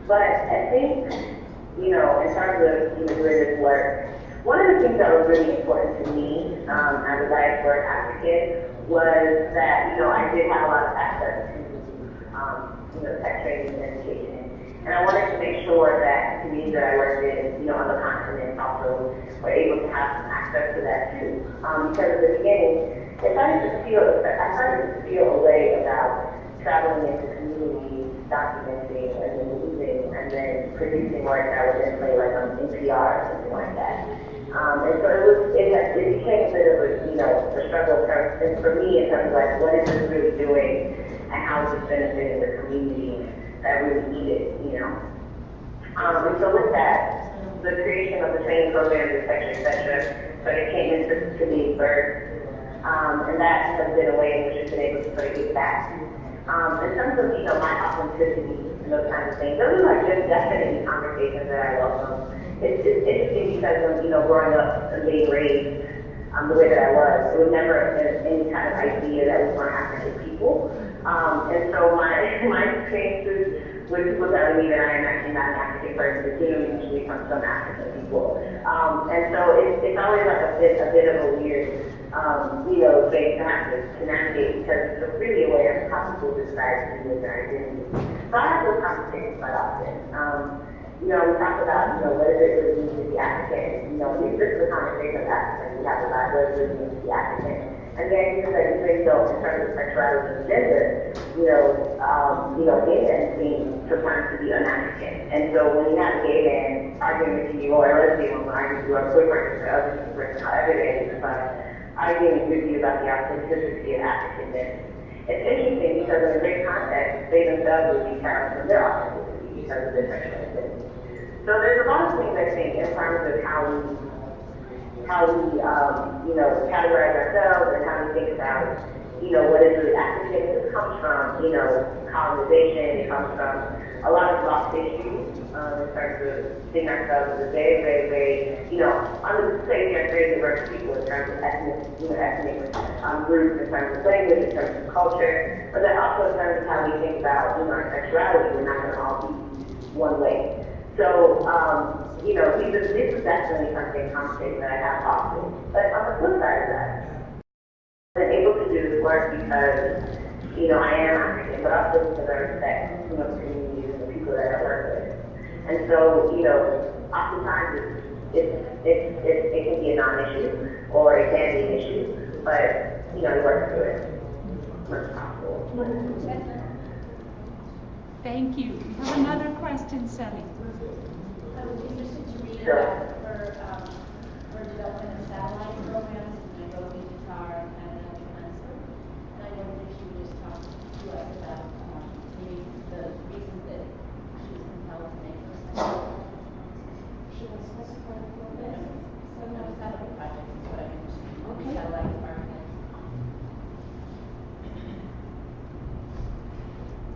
But I think, in terms of doing this work, one of the things that was really important to me as a diasporic African was that, I did have a lot of access to, tech training and education. And I wanted to make sure that the communities that I worked in, on the continent also were able to have some access to that too. Because at the beginning, I started to feel a way about traveling into communities, documenting, and then moving, and then producing work that would then play like on NPR or something like that. And so it became a bit of a struggle for me in terms of like, what is this really doing, and how is this benefiting the community that really need it, And so with that, the creation of the training programs, et cetera, sort of came into being birthed. And that has been a way in which we've been able to sort of give back. In terms of, my authenticity and those kinds of things, those are like just definitely conversations that I welcome. it's interesting because growing up and being raised the way that I was, it was never any kind of idea that we weren't African people. And so my experiences with people telling me that I am actually not an African person, it usually comes from African people. And so it's always like a bit of a weird, thing to have to navigate because it's really a way of how people decide to do their identity. So I have those conversations quite often. We talk about, what is it really mean to be African? This is a conversation of African. We have about what does it mean to be African. And the idea is that even though in terms of sexuality and gender, gay men seem sometimes to be un-African. And so when you have a gay man arguing with you or a lesbian woman arguing with you or a queer person or LGBT person, however it is, it's like arguing with you about the authenticity of Africanness. It's interesting because in a great context, they themselves would be proud from their authenticity because of their sexual identity. So there's a lot of things I think in terms of how we categorize ourselves and how we think about, what is really African. This comes from, colonization. It comes from a lot of lost issues in terms of seeing ourselves as a very, very, very, I would say we are very diverse people in terms of ethnic groups, in terms of language, in terms of culture, but then also in terms of how we think about, our sexuality. We're not going to all be one way. So, this is definitely conversation that I have often. But on the flip side of that, I've been able to do this work because, I am African, but also because I respect, the communities and the people that I work with. And so, oftentimes it can be a non-issue, or it can be an issue, but, we work through it as much as possible. Thank you. We have another question, Selly. I was interested to read Sure. about her development of satellite programs in Nairobi, Dakar, and Johannesburg. And I wondered if she would just talk to us about maybe the reasons that she was compelled to make those satellite. She will specify the program. So no satellite projects is what I'm interested in. Okay. Satellite architects.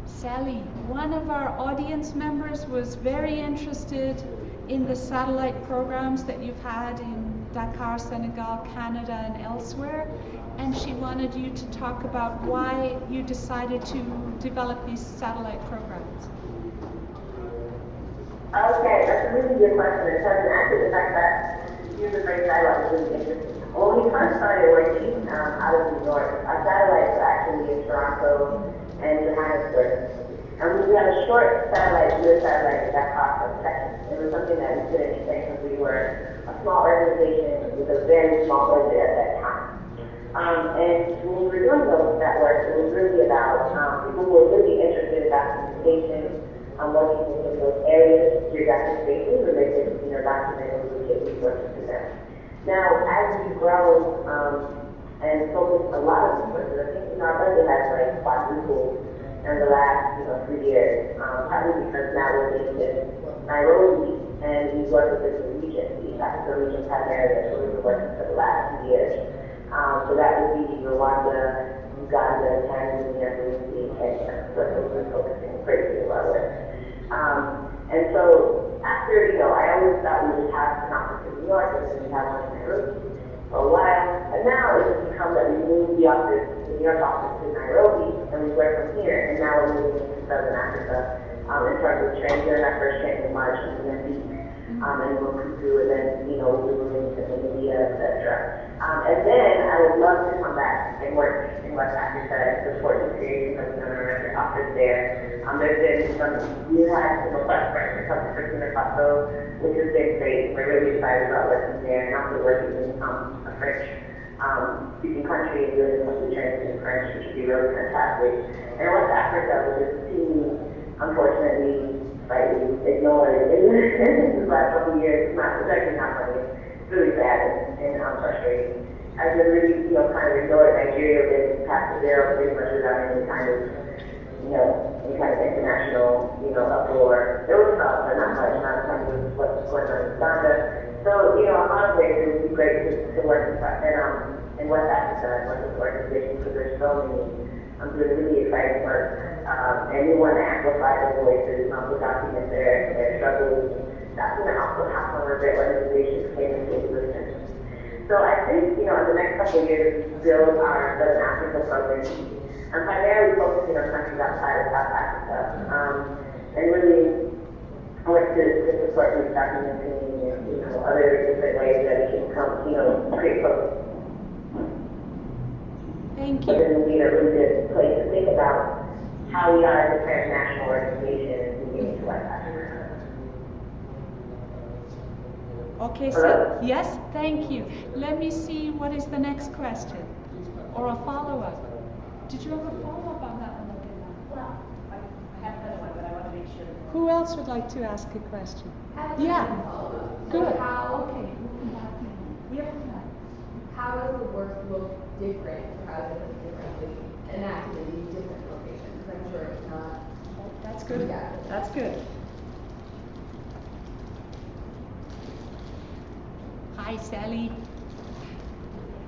Selly, one of our audience members was very interested in the satellite programs that you've had in Dakar, Senegal, Canada, and elsewhere, and she wanted you to talk about why you decided to develop these satellite programs. Okay, that's a really good question. It doesn't answer the fact that you use the phrase satellite is really interesting. When we first started working out of New York, our satellites were actually in Toronto and Johannesburg. And we had a short satellite, US satellite that cost us seconds. It was something that we couldn't expect because we were a small organization with a very small budget at that time. And when we were doing that work, it was really about people who were really interested in documentation, working within those areas, geographic spaces, related to documenting legit resources to them. Now, as we've grown and focused a lot of resources, I think our budget has like quadrupled in the last 3 years, partly because now we're based in Nairobi and we work with the region, the African region primarily, so we've been working for the last 2 years. So that would be Rwanda, Uganda, Tanzania, Burundi, and Kenya. So that's what we're focusing greatly on our work. And so after, I always thought we would have an office in New York and then we have one in Nairobi for a while. And now it's just become that we moved the New York office to Nairobi and we work from here. And now we're moving into Southern Africa in terms of training. During our first training in March in Mozambique and Mobutu, and then, we'll be moving to India, etc. And then I would love to come back and work in West Africa and support the creation of an office there. There's been we had some requests for it to come to Burkina Faso, which has been great. We're really excited about working there and also working in a French speaking country and doing some training in French, which would be really fantastic. And West Africa, which is team, unfortunately, slightly ignored in the last couple of years. It's actually not funny. It's really sad and frustrating. I've been really, kind of ignored. Nigeria been passed to zero pretty much without any kind of, international, uproar. There was some, but not much, not in terms of what's going on in Uganda. So, in a lot of ways, it would be great to work in West Africa and work with organizations because there's so many doing really exciting work. And we want to amplify their voices, to document their struggles, that's going to also have some of their organizations came and take listen. So I think, in the next couple of years, build our Southern Africa program, primarily focusing on countries outside of South Africa, and really work to support youth documenting and, other different ways that we can come, create programs. Thank But you. then it would be a really good place to think about how we are as a transnational organization moving to West Africa. Okay, so, Hello? yes, thank you. Let me see, what is the next question? Or a follow-up? Did you have a follow-up on that one? Well, I have another one, but I want to make sure. Who else would like to ask a question? Have a Yeah. follow-up. Good. So how, Okay, we'll come back in. yep, how does the work look different, or how does it look differently enacted in these different locations? Because I'm sure it's not. That's good. Yeah. That's good. Hi, Sally.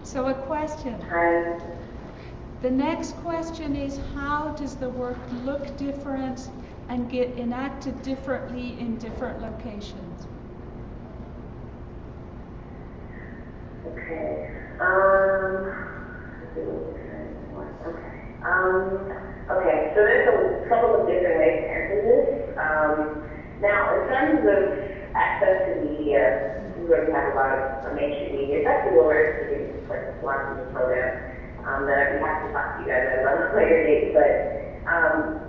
So a question. Hi. The next question is, how does the work look different and get enacted differently in different locations? Okay. Okay, so there's a couple of different ways to answer this. Now, in terms of access to media, we already have a lot of mainstream media. It's actually what we're actually doing for launching this program that we have to talk to you guys about a later date. But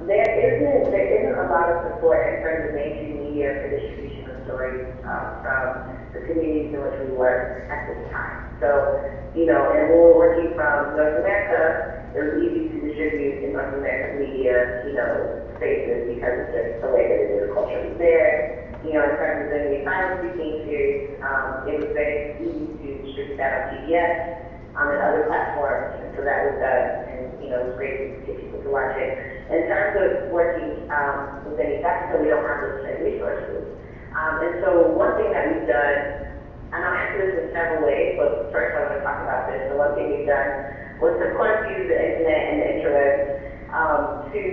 there isn't a lot of support in terms of mainstream media for distribution of stories from the communities in which we work at this time. So, and when we're working from North America, it was easy to distribute in North American media, spaces because it's just the way that it is culturally there. In terms of the asylum seeking series, it was very easy to distribute that on PBS and other platforms, and so that was done, and it was great to get people to watch it. In terms of working within East Africa, we don't have those same resources. And so one thing that we've done, and I'll answer this in several ways, but first I want to talk about this. So one thing we've done was, of course, use the internet and the interwebs to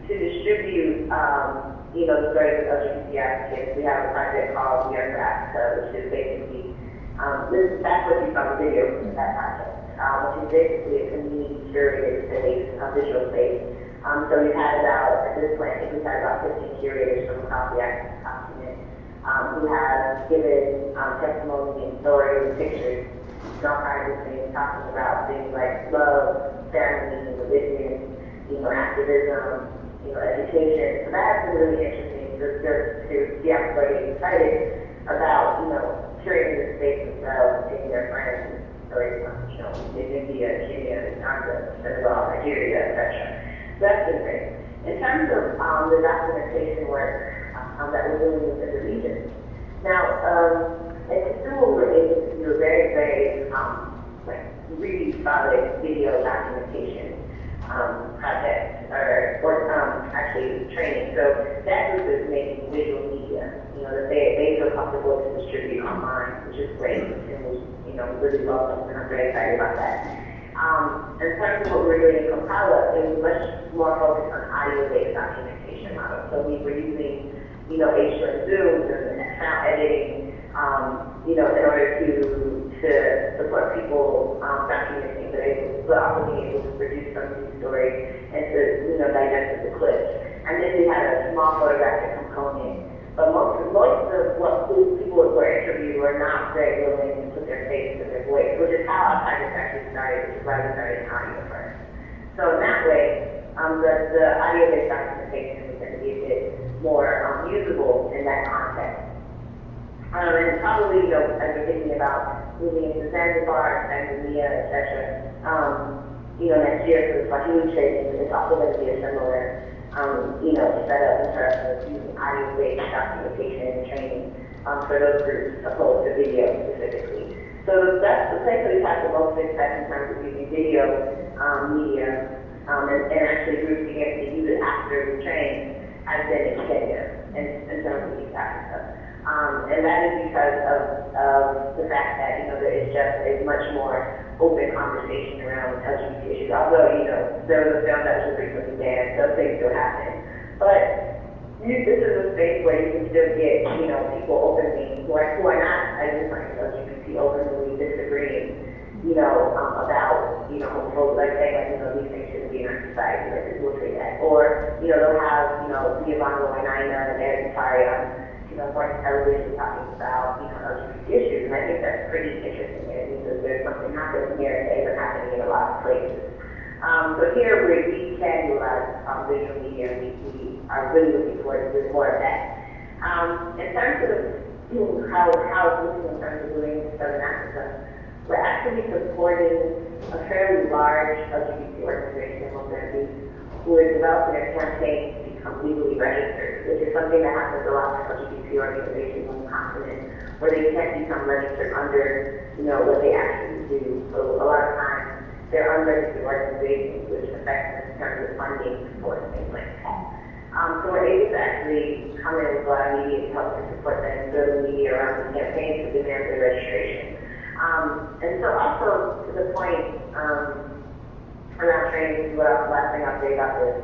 distribute, the stories of LGBT Africans. We have a project called We Are for Africa, which is basically, that's what you saw in the video, that project, which is basically a community curated space, a visual space. So we've had about, at this point, I think we've had about 15 curators from across the African continent who have given testimony and stories and pictures and all kinds of things, talking about things like love, family, religion, activism, education. So that has been really interesting to see everybody excited about, curating the space themselves, taking their friends and stories from, India, Kenya, Uganda, Senegal, Nigeria, etc. So that's been great. In terms of the documentation work that we're doing within the region. Now, in Kisumu, we were able to do a very, very, really solid video documentation project, or actually training. So that group is making visual media, that they feel comfortable to distribute online, which is great, and was, really welcome, and I'm very excited about that. In terms of what we were doing in Kampala, it was much more focused on audio-based documentation models. So we were using, H2 Zooms and sound editing, in order to support people documenting, but also being able to produce some of these stories and to, digest the clips. And then we had a small photographic component. But most of what people were interviewed were not very willing to put their face to their voice, which is how our project actually started, which is why we started in audio first. So in that way, the audio-based documentation is going to be a bit more usable in that context. And probably, as we're thinking about moving into Zanzibar, Tanzania, etc., next year for the Swahili training, it's also going to be a similar setup in terms of using audio-based documentation and training for those groups opposed to video specifically. So that's the place that we've had the most success in terms of using video media and actually groups being able to use it after we train has been in Kenya in terms of East Africa. And that is because of the fact that, there is just a much more open conversation around LGBT issues. Although, there was a film that was recently banned, those things still happen. But, this is a space where you can still get, you know, people openly who are not, I just like LGBT openly disagreeing, you know, about, you know, homophobic, like saying, like, you know, these things shouldn't be in our society, like people say that. Or, you know, they'll have, you know, Giovanna Wainaina and Eric Tarion, you know, on television talking about, you know, LGBT issues, and I think that's pretty interesting, and because there's something happening here and things are happening in a lot of places. So here we can do a lot of visual media, and we are really looking forward to doing more of that. In terms of how it's looking in terms of doing Southern Africa, we're actually supporting a fairly large LGBT organization in Mozambique who is developing a campaign to become legally registered, which is something that happens a lot for LGBT organizations on the continent, where they can't become registered under, you know, what they actually do. So a lot of times they're unregistered organizations, which affects them in terms of funding support and things like that. So we're able to actually come in with a lot of media to help to support them, build media around the campaign to demand their registration. And so also to the point around training, last thing I'll say about this,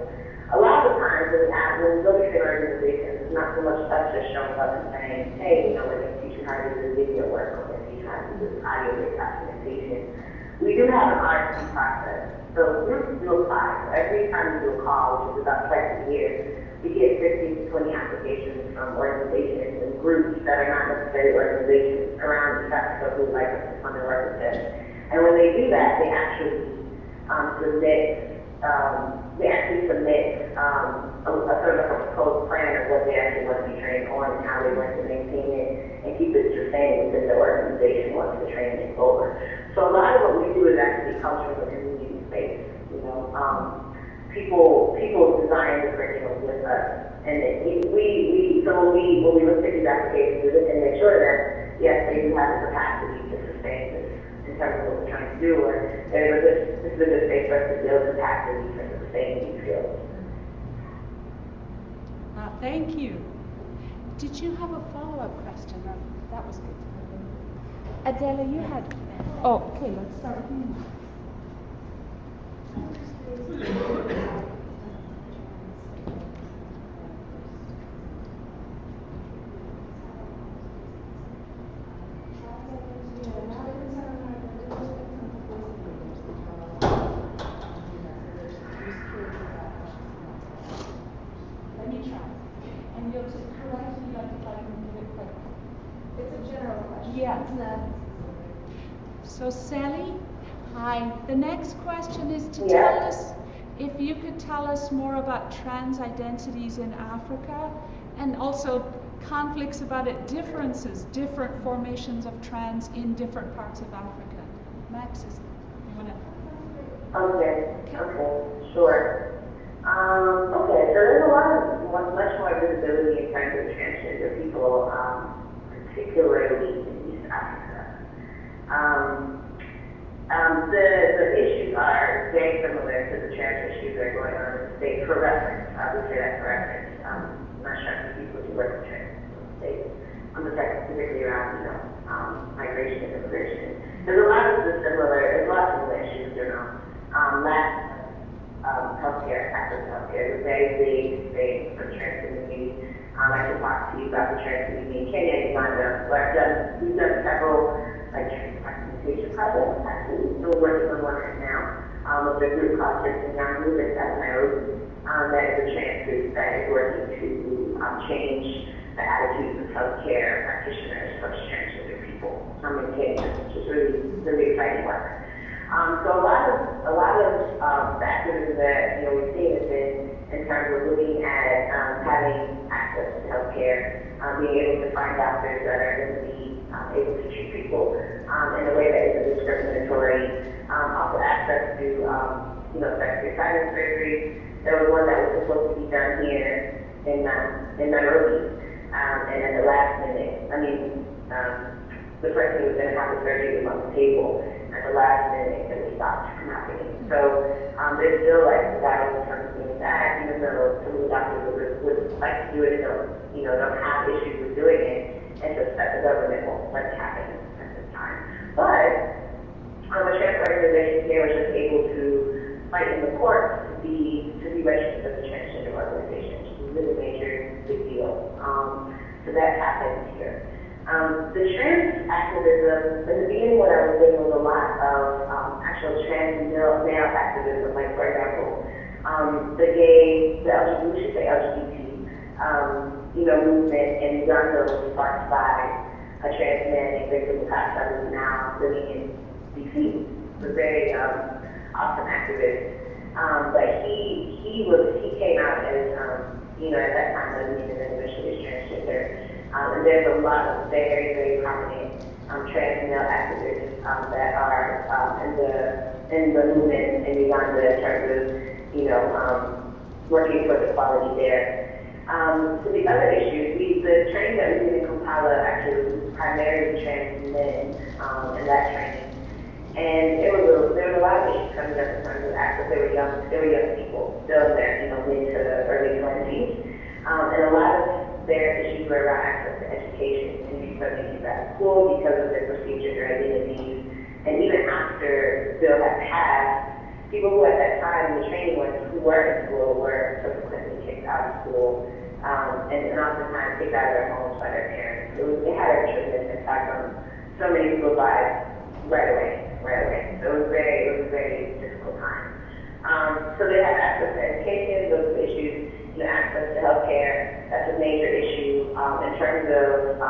a lot of the times when we go to train organizations, it's not so much us just showing up and saying, hey, you know, we're going to teach you how to do this video work, or we're going to teach you how to do this audio-based documentation. We do have an RFP process. So groups do apply. So every time we do a call, which is about twice a year, we get 15 to 20 applications from organizations and groups that are not necessarily organizations around East Africa who would like us to come and work with them. And when they do that, they actually submit a sort of a proposed plan of what they actually want to be trained on and how they want to maintain it and keep it sustained within the organization once the training is over. So a lot of what we do is actually comes from the community space. You know, people design the curriculum with us, and so when we look at these applications, we look and make sure that yes, they do have the capacity to sustain this in terms of what we're trying to do, or this is a good space for us to build capacity for sustaining these skills. Thank you. Did you have a follow-up question? That was good. Adela, you had. Oh, okay. Let's start with you. Let me try. And you'll just correct me if I can do it quickly. It's a general question. Yeah. It's not. So Selly, hi. The next question is to Yeah. tell us, if you could tell us more about trans identities in Africa, and also conflicts about it, differences, different formations of trans in different parts of Africa. Max, you want to? Okay, sure. Okay, so there's a lot of much more visibility in terms of transgender people, particularly in East Africa. The issues are very similar to the trans issues that are going on in the state. For reference, I would say that for reference. I'm not sure if people who work with trans states. I'm just specifically around, you know, migration and immigration. There's a lot of similar issues, you know. Healthcare, access to healthcare is a very big thing for the trans community. I can talk to you about the trans community in Kenya and Uganda, where we've done several trans documentation projects. Actually, we're working on one right now with a group called Selly Thiam that's out of Nairobi. That is a trans group that is working to change the attitudes of healthcare practitioners towards transgender people in Kenya, which is really exciting work. So a lot of the activism that we've seen has been in terms of looking at having access to healthcare, being able to find doctors that are going to be able to treat people in a way that isn't discriminatory. Also access to sexually silent surgery. There was one that was supposed to be done here in Nairobi, and at the last minute, the person who was going to have the surgery was on the table. At the last minute, it was stopped from happening. So there's still a battle in terms of doing that, even though some of the doctors would like to do it and don't have issues with doing it. It's just that the government won't let it happen at this time. But the trans organization here was just able to fight in the courts to be registered as a transgender organization, which is a really major big So that happens here. The trans activism, in the beginning what I was doing was a lot of actual trans male activism, like for example, the gay, the LGBT, we should say LGBT, movement in Uganda was sparked by a trans man named Victor Mukasa, who's now living in DC. He's a very awesome activist. But he came out as, at that time, living in an eventually transgender. And there's a lot of very, very prominent trans male activists that are in the movement in Uganda in terms of, working for equality there. So the other issue, the training that we did in Kampala actually was primarily trans men in that training. And there was a lot of issues coming up in terms of access. They were young people, still in their, mid to early 20s. And a lot of their issues were around access to education and people that keep out of school because of their perceived gender identities. And even after the bill had passed, people who at that time in the training who were in school were subsequently kicked out of school, and oftentimes kicked out of their homes by their parents. It had a tremendous impact on so many people's lives right away. So it was a very difficult time. So they have access to education, those are issues, access to healthcare, that's a major issue. In terms of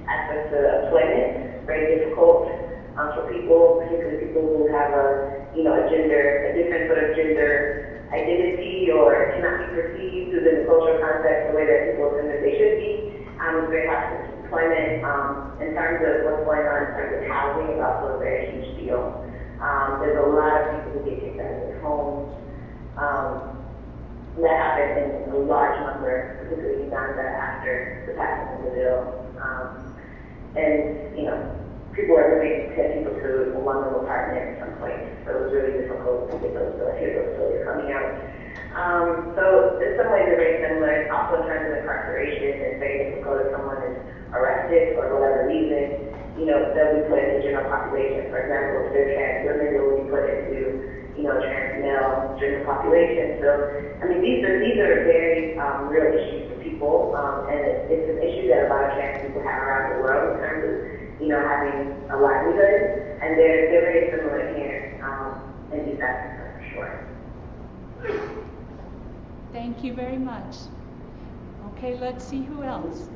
access to employment, very difficult for people, particularly people who have a different sort of gender identity or cannot be perceived within the cultural context the way that people assume that they should be. It's very hard to employment. In terms of what's going on in terms of housing, is also a very huge deal. There's a lot of people who get kicked out of their homes. That happened in a large number, particularly in Uganda after the passing of the bill. People are living 10 people to a one-room apartment at some point, so it was really difficult to get those stories coming out. So in some ways they're very similar. Also in terms of incarceration, it's very difficult if someone is arrested for whatever reason. They'll be put in the general population. For example, if they're trans women, they'll be put into trans male general population. So, these are very real issues for people, and it's an issue that a lot of trans people have around the world in terms of, having a livelihood, and they're very similar here in East Africa, for sure. Thank you very much. Okay, let's see who else.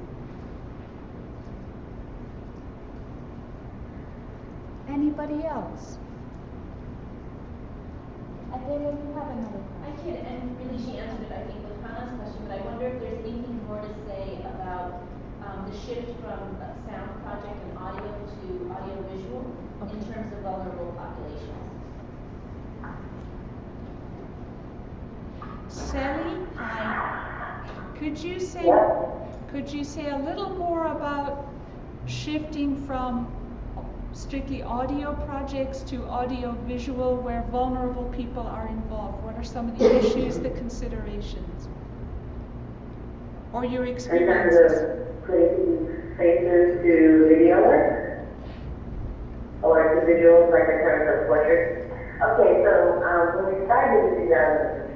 Anybody else? Adele, you have another question. I can, and really she answered it, I think, with Hannah's question, but I wonder if there's anything more to say about the shift from sound project and audio to audio-visual in terms of vulnerable populations. Selly, could you say a little more about shifting from strictly audio projects to audio-visual where vulnerable people are involved? What are some of the issues, the considerations, or your experiences? Putting faces to video work, or to visuals, like in terms of portraits. Okay, so when we started in 2006,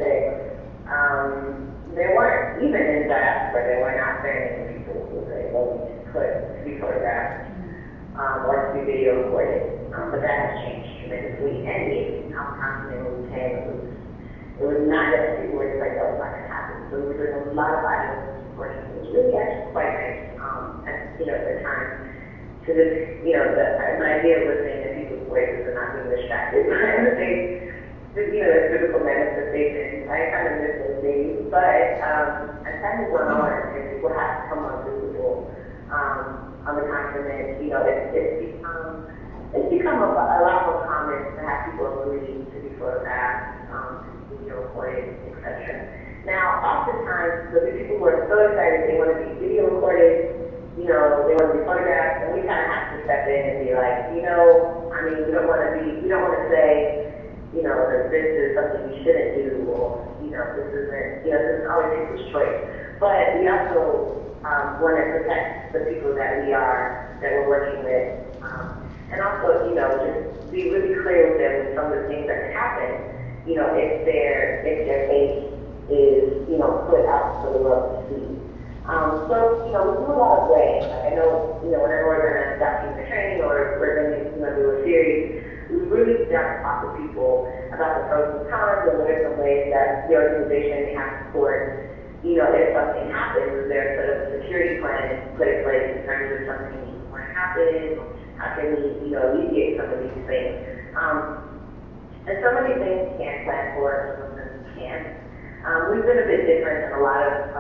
there weren't, even in diaspora, there were not very many people who were able to be photographed or to be video recorded. But that has changed tremendously, and even continental UK, it was not that people were just like, oh, it's not going to happen. So we were doing a lot of audio recording, which was really actually quite nice at the time. To just, the idea of listening to people's voices and not being distracted by the physical manifestations. I kind of miss those days, but as time has gone on and people have to come on visible on the continent, it's become a lot more common to have people agree to be photographed, to be video recorded, etc. Now, oftentimes, the people who are so excited they want to be video recorded, they want to be photographed, and we kind of have to step in and be like, we don't want to say, that this is something you shouldn't do, or, this isn't always people's choice. But we also want to protect the people that we're working with, and also, just be really clear with them with some of the things that can happen, if their face is, put out for the world to see. So, we do a lot of ways. Like I know, whenever we're going to document training or we're going to, do a series, we really start to talk to people about the pros and cons and what are some ways that the organization may have support. If something happens, is there sort of a security plan put in place in terms of something were to happen? How can we, alleviate some of these things? And some of these things you can't plan for, some of them you can't. We've been a bit different than a lot of,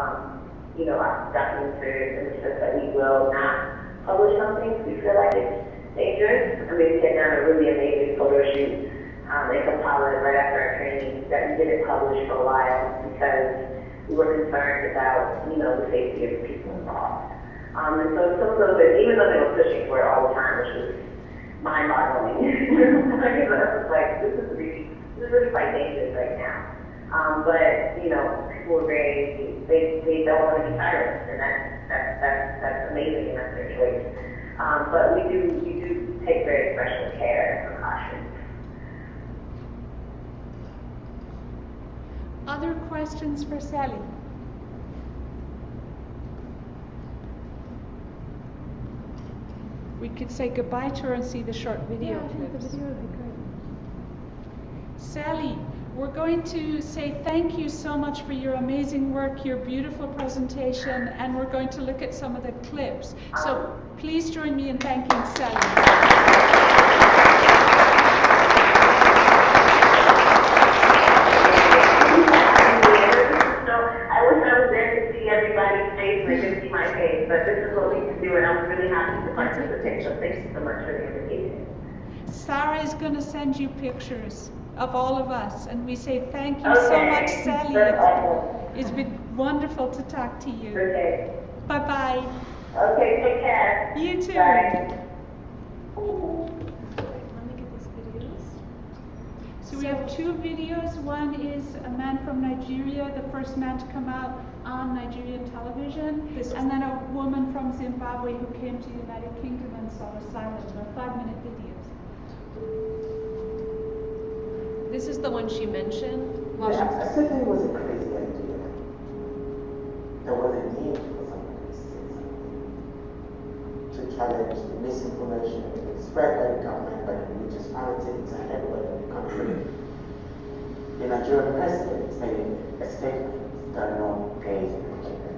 our documenters in the sense that we will not publish something if we feel like it's dangerous. I mean, we had done a really amazing photo shoot in Kampala right after our training that we didn't publish for a while because we were concerned about, the safety of the people involved. And so some of those, even though they were pushing for it all the time, which was mind-boggling, like, this is really quite dangerous right now. But, people were they don't want to be silenced, and that's amazing, and that's their choice. But we do take very special care and precautions. Other questions for Selly? We could say goodbye to her and see the short video clips. Yeah, the video would be great. Selly, we're going to say thank you so much for your amazing work, your beautiful presentation, and we're going to look at some of the clips. So please join me in thanking Selly. But this is what we can do, and I'm really happy to participate. So thank you so much for the invitation. Sarah is going to send you pictures of all of us, and we say thank you so much, Selly. It's been wonderful to talk to you. Okay. Bye-bye. Okay, take care. You too. Bye. Let me get these videos. So we have two videos. One is a man from Nigeria, the first man to come out on Nigerian television, and then a woman from Zimbabwe who came to the United Kingdom and sought asylum. They're 5-minute videos. This is the one she mentioned. I said it was a crazy idea. There was a need for somebody to say something, to challenge the misinformation spread by the government, by the religious fanatics, and everybody in the country. The Nigerian president made a statement that no gays in Nigeria.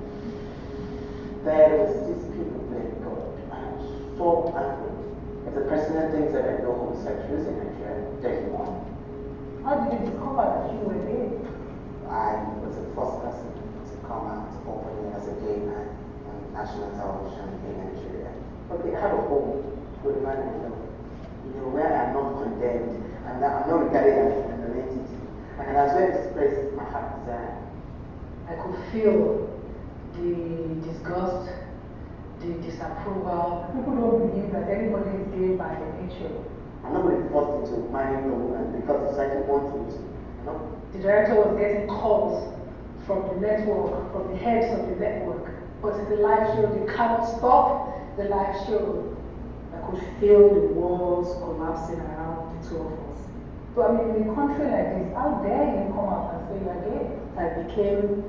There was these people blame God, and I was so angry. If the president thinks that there are no homosexuals in Nigeria, there's one. How did you discover that you were gay? I was the first person to come out openly as a gay man on national television in Nigeria. But they have a home with a man I know. Where I'm not condemned, I'm not regarded as an entity. And I was going to express my heart desire. I could feel the disgust, the disapproval. People don't believe that anybody is gay by nature. I'm not going to be forced into marrying a woman because society wants me to. The director was getting calls from the network, from the heads of the network. But it's a live show, they cannot stop the live show. I could feel the walls collapsing around the two of us. So I mean, in a country like this, how dare you come out and say you are gay? I became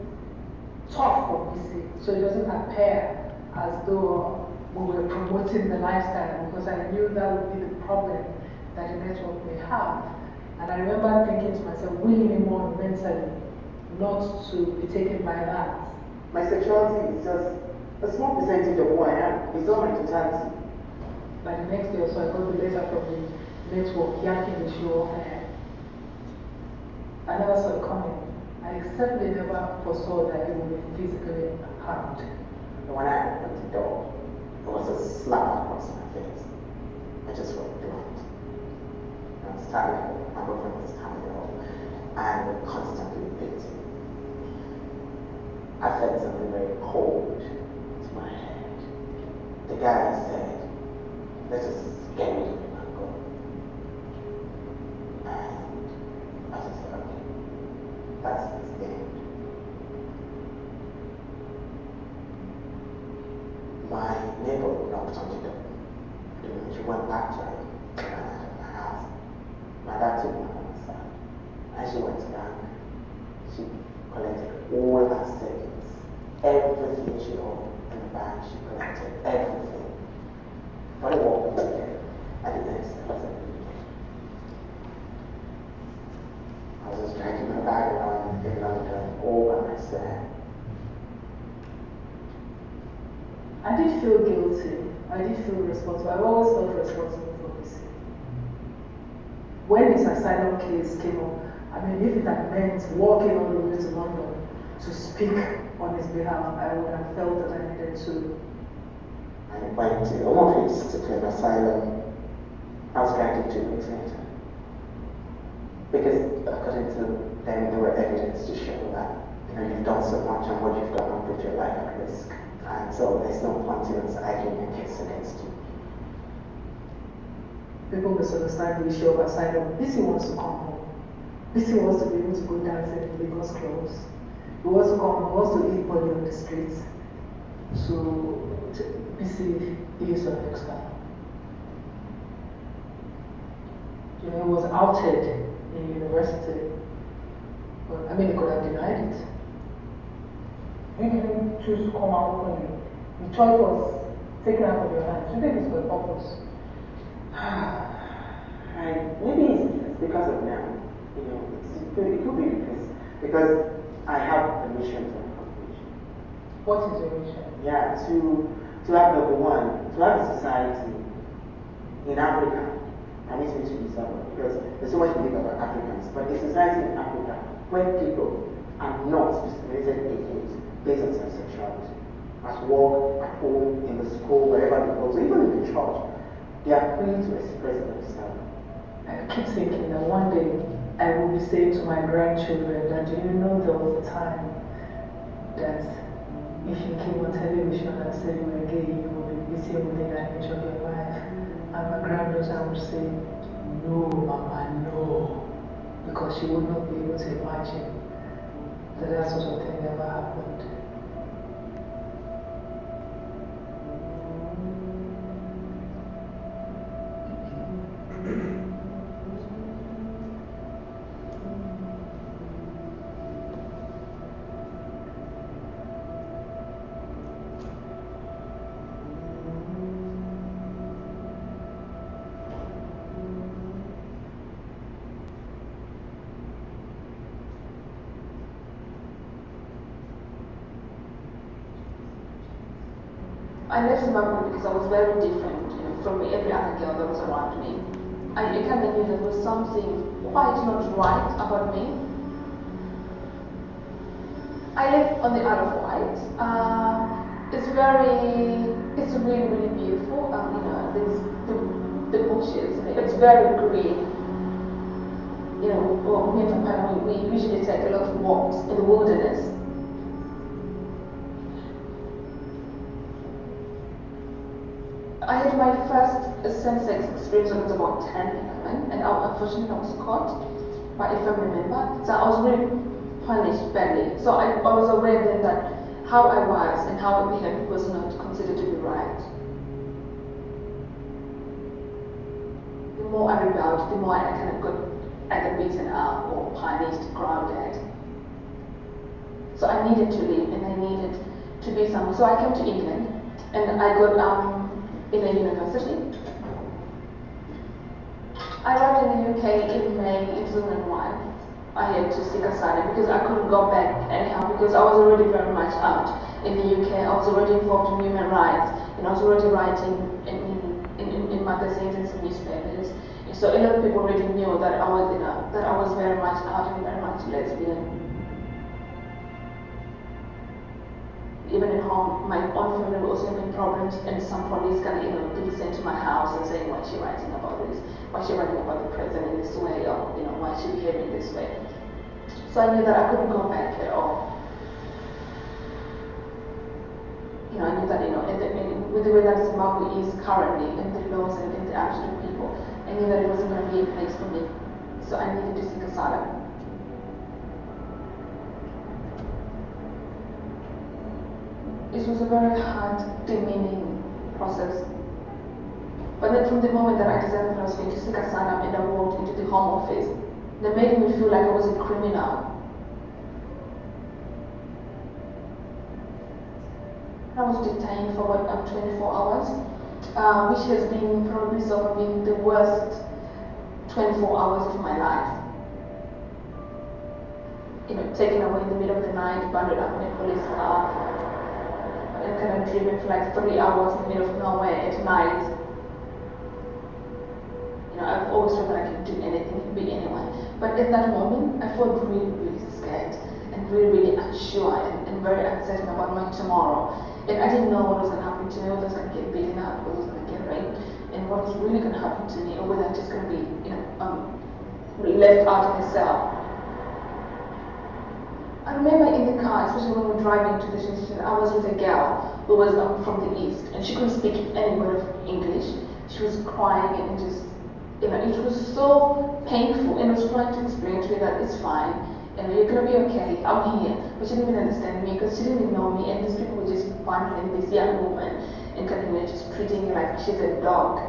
tough, obviously, so it doesn't appear as though we were promoting the lifestyle, because I knew that would be the problem that the network may have. And I remember thinking to myself, willing more mentally not to be taken by that. My sexuality is just a small percentage of who I am. It's not my totality. By the next day or so, I got the letter from the network yanking the show off air. I never saw it coming. I certainly never foresaw that it would be physically harmed. When I opened the door, it was a slap across my face. I just went blunt. I was tired. My boyfriend was tired, and we constantly beating. I felt something very cold to my head. The guy said, "Let's just get rid of him and go." And I just said, "Okay, that's the end." My neighbor knocked on the door. She went back to her house. My dad took me on the side. And she went to the bank. She collected all her savings, everything original in the bag. She collected everything. When I walked away, I didn't expect it. I was just dragging my bag around in London all by myself. I did feel guilty. I did feel responsible. I always felt responsible for this. When his asylum case came up, I mean, if it had meant walking all the way to London to speak on his behalf, I would have felt that I needed to. I went to Home Office to claim asylum. I was granted 2 weeks later. Because according to them, there were evidence to show that you've done so much and what you've done will put your life at risk. And so there's no point in us arguing a case against you. People misunderstand the issue of asylum. BC wants to come home. BC wants to be able to go dancing in Lagos clubs. He wants to come home, he wants to eat body on the streets. So BC is an extra. He was outed in university. But I mean, he could have denied it. You didn't choose to come out openly. The choice was taken out of your hands. You did this for a purpose. Right. Maybe it's because of now. It could be because I have a mission for the foundation. What is your mission? Yeah, to have number one, to have a society in Africa. Permits me to use that word because there's so much belief about Africans, but a society in Africa where people are not discriminated against based on their sexuality. At work, at home, in the school, wherever they go, so even in the church, they are free to express themselves. I keep thinking that one day I will be saying to my grandchildren that do you know there was a time that if you came on television and said you were gay, you would be missing within an inch of your life. And my granddaughter would say, no, Mama, no. Because she would not be able to imagine that that sort of thing ever happened. I left Zimbabwe because I was very different, from every other girl that was around me. I kind of knew there was something quite not right about me. I live on the Isle of Wight. It's really, really beautiful. There's the bushes. It's very green. Me and my partner, we usually take a lot of walks in the wilderness. I had my first same-sex experience when I was about 10, 11, and unfortunately I was caught by a family member. So I was really punished badly. So I was aware then that how I was and how I behaved was not considered to be right. The more I rebelled, the more I kind of got either beaten up or punished, grounded. So I needed to leave and I needed to be somewhere. So I came to England and I got in a university. I arrived in the UK in May 2001. I had to seek asylum because I couldn't go back anyhow because I was already very much out in the UK. I was already involved in human rights and I was already writing in magazines and some newspapers. And so a lot of people already knew that I was very much out and very much lesbian. Even at home, my own family were also having problems, and some police can be sent to my house and saying, why is she writing about this? Why is she writing about the president in this way? Or why is she behaving this way? So I knew that I couldn't go back at all. I knew that with the way that Zimbabwe is currently, and the laws and the attitude of people, I knew that it wasn't going to be a place for me. So I needed to seek asylum. It was a very hard, demeaning process. But then from the moment that I decided that I was going to seek asylum and I walked into the Home Office, they made me feel like I was a criminal. I was detained for about 24 hours, which has been probably so far been the worst 24 hours of my life. You know, taken away in the middle of the night, bundled up in a police car, and kind of driven for like 3 hours in the middle of nowhere at night. You know, I've always felt that I can do anything, be anyone. But at that moment, I felt really, really scared and really, really unsure and very uncertain about my tomorrow. And I didn't know what was going to happen to me, whether I was going to get beaten up, whether I was going to get raped, and what was really going to happen to me, or whether I'm just going to be, you know, left out in a cell. I remember in the car, especially when we were driving to the station, I was with a girl who was from the East, and she couldn't speak any word of English. She was crying and just, you know, it was so painful, and I was trying to explain to her that it's fine, and you're gonna be okay, I'm here. But she didn't even understand me because she didn't even know me, and these people were just bundling this young woman and kind of, you know, just treating her like she's a dog.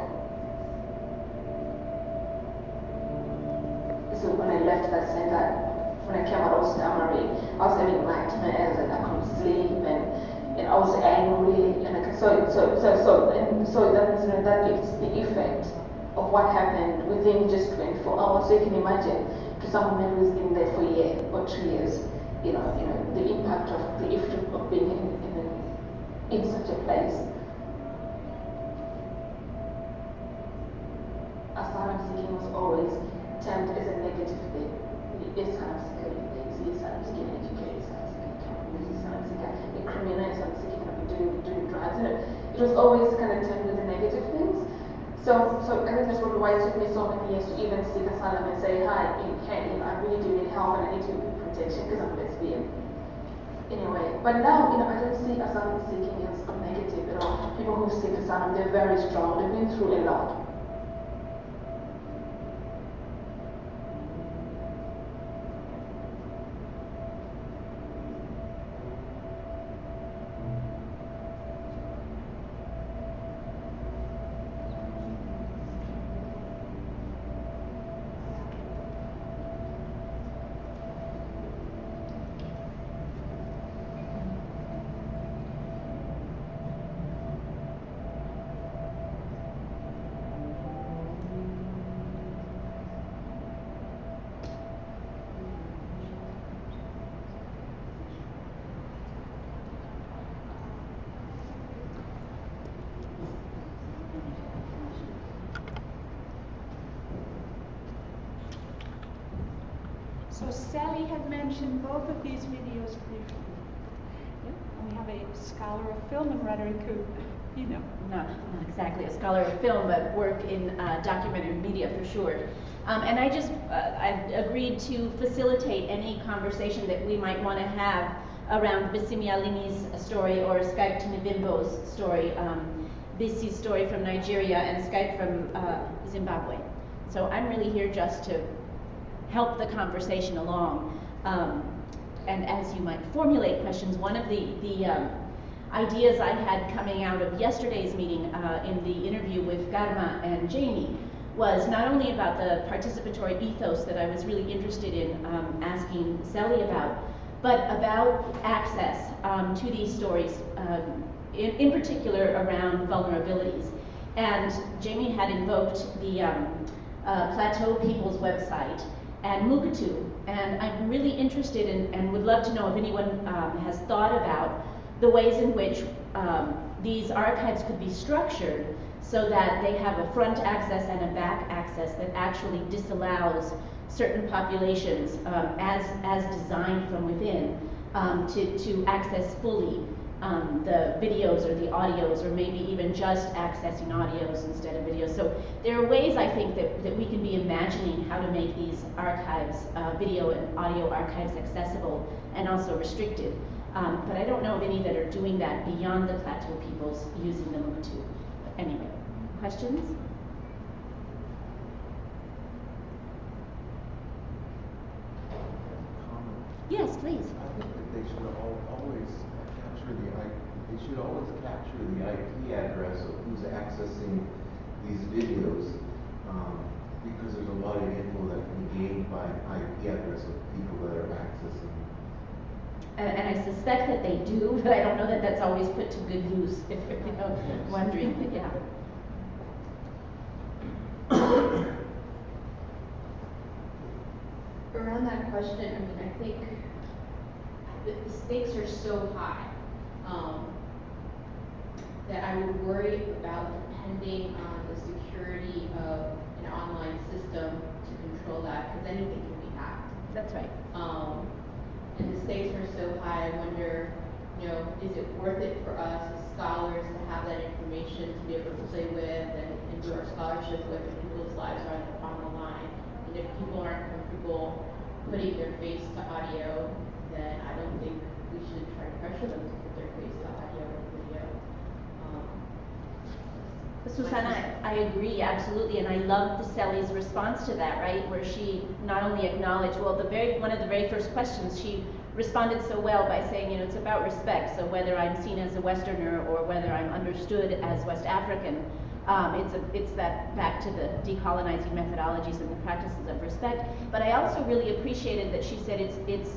So when I left that center, when I came out, I was stammering. I was having nightmares and I couldn't sleep, and I was angry, and so that is, you know, that is the effect of what happened within just 24 hours. So you can imagine, to someone who's been there for a year or 2 years, you know, the impact of the effect of being in such a place. Asylum seeking was always termed as a negative thing. It's kind of scary things. Asylum seeking, educated asylum seeking, community asylum seeker, a criminal asylum seeking, doing drugs. And it was always kind of termed with the negative things. So I think that's probably why it took me so many years to even seek asylum and say, hi, hey, you know, I really do need help and I need protection because I'm lesbian. Anyway, but now, you know, I don't see asylum seeking as negative at all. People who seek asylum, they're very strong. They've been through a lot. So Sally had mentioned both of these videos briefly. Yep. And we have a scholar of film and rhetoric who, you know. Not exactly a scholar of film, but work in documentary media for sure. And I agreed to facilitate any conversation that we might want to have around Bisimi Alimi's story or Skype to Nivimbo's story, Bisi's story from Nigeria and Skype from Zimbabwe. So I'm really here just to help the conversation along. And as you might formulate questions, one of the ideas I had coming out of yesterday's meeting in the interview with Garma and Jamie was not only about the participatory ethos that I was really interested in asking Selly about, but about access to these stories, in particular around vulnerabilities. And Jamie had invoked the Plateau People's website and Mugatu, and I'm really interested in and would love to know if anyone has thought about the ways in which these archives could be structured so that they have a front access and a back access that actually disallows certain populations as designed from within to access fully the videos or the audios, or maybe even just accessing audios instead of videos. So there are ways, I think, that we can be imagining how to make these archives, video and audio archives, accessible and also restricted. But I don't know of any that are doing that beyond the Plateau peoples using the Mugatu. Anyway, questions? Yes, please. I think that they should always capture the IP address of who's accessing these videos, because there's a lot of info that can be gained by IP address of people that are accessing. And I suspect that they do, but I don't know that that's always put to good use, if you're wondering, but yeah. Around that question, I mean, I think the stakes are so high, that I would worry about depending on the security of an online system to control that, because anything can be hacked. That's right. And the stakes are so high, I wonder, is it worth it for us as scholars to have that information to be able to play with and do our scholarship with, if people's lives are on the line? And if people aren't comfortable putting their face to audio, then I don't think we should try to pressure them to put their face to audio or video. Susanna, I agree, absolutely, and I love the Selly's response to that, right, where she not only acknowledged, well, one of the very first questions, she responded so well by saying, it's about respect, so whether I'm seen as a Westerner or whether I'm understood as West African, it's that back to the decolonizing methodologies and the practices of respect. But I also really appreciated that she said it's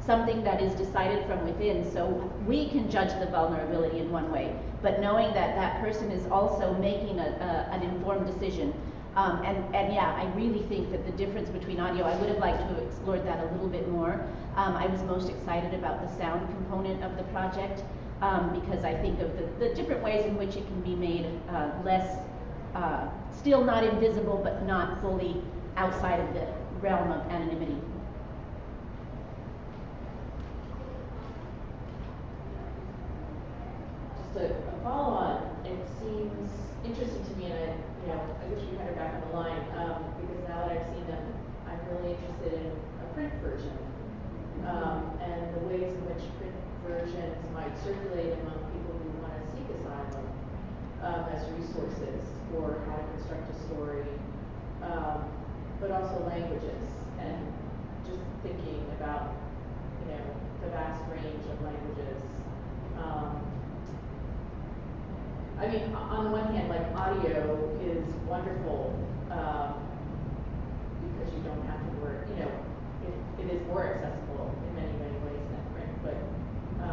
something that is decided from within, so we can judge the vulnerability in one way, but knowing that that person is also making an informed decision. And yeah, I really think that the difference between audio, I would have liked to have explored that a little bit more. I was most excited about the sound component of the project, because I think of the different ways in which it can be made less, still not invisible, but not fully outside of the realm of anonymity. Just a follow-on, it seems interesting to me, and I wish we had her back on the line, because now that I've seen them, I'm really interested in a print version, and the ways in which print versions might circulate among people who want to seek asylum as resources for how to construct a story, but also languages, and just thinking about, the vast range of languages. I mean, on the one hand, like, audio is wonderful, because you don't have to work, it is more accessible in many, many ways than print, but I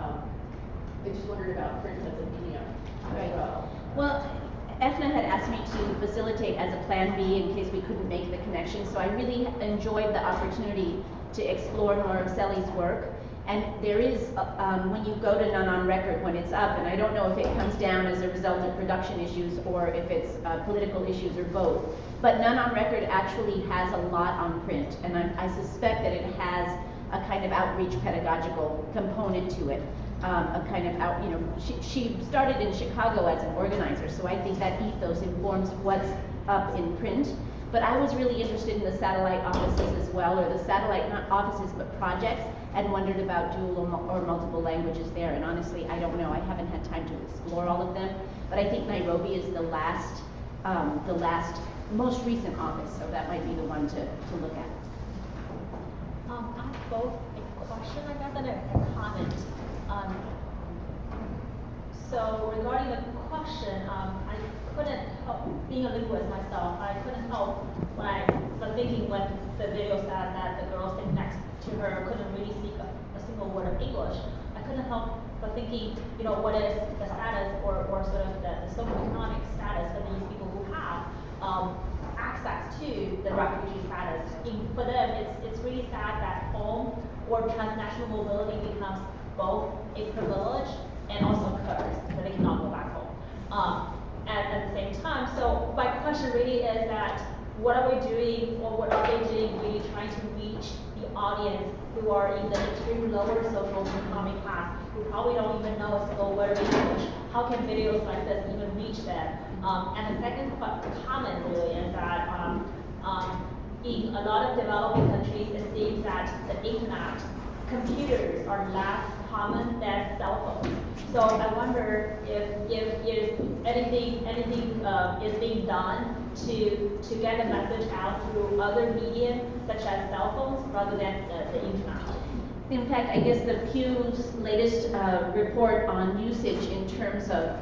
just wondered about print as a medium as well. Well, Ethna had asked me to facilitate as a plan B in case we couldn't make the connection, so I really enjoyed the opportunity to explore more of Selly's work. And there is, when you go to None on Record when it's up, and I don't know if it comes down as a result of production issues or if it's political issues or both, but None on Record actually has a lot on print, and I suspect that it has a kind of outreach pedagogical component to it. A kind of she started in Chicago as an organizer, so I think that ethos informs what's up in print. But I was really interested in the satellite offices as well, or the satellite, not offices, but projects, and wondered about dual or multiple languages there. And honestly, I don't know. I haven't had time to explore all of them. But I think Nairobi is the last, most recent office, so that might be the one to look at. I have both a question, I guess, and a comment. So regarding the question, I couldn't help, being a linguist myself, I couldn't help but thinking when the video said that the girl sitting next to her couldn't really speak a single word of English. I couldn't help but thinking, what is the status or sort of the socioeconomic status for these people who have access to the refugee status. For them, it's really sad that home or transnational mobility becomes both a privilege and also a curse, that they cannot go back home. At the same time, so my question really is that what are we doing, or what are they doing really trying to reach the audience who are in the extreme lower social economic class, who probably don't even know a single word of English? How can videos like this even reach them? And the second comment really is that in a lot of developing countries, it seems that the internet, computers are less common than cell phones. So I wonder if anything is being done to get the message out through other mediums such as cell phones rather than the internet. In fact, I guess the Pew's latest report on usage in terms of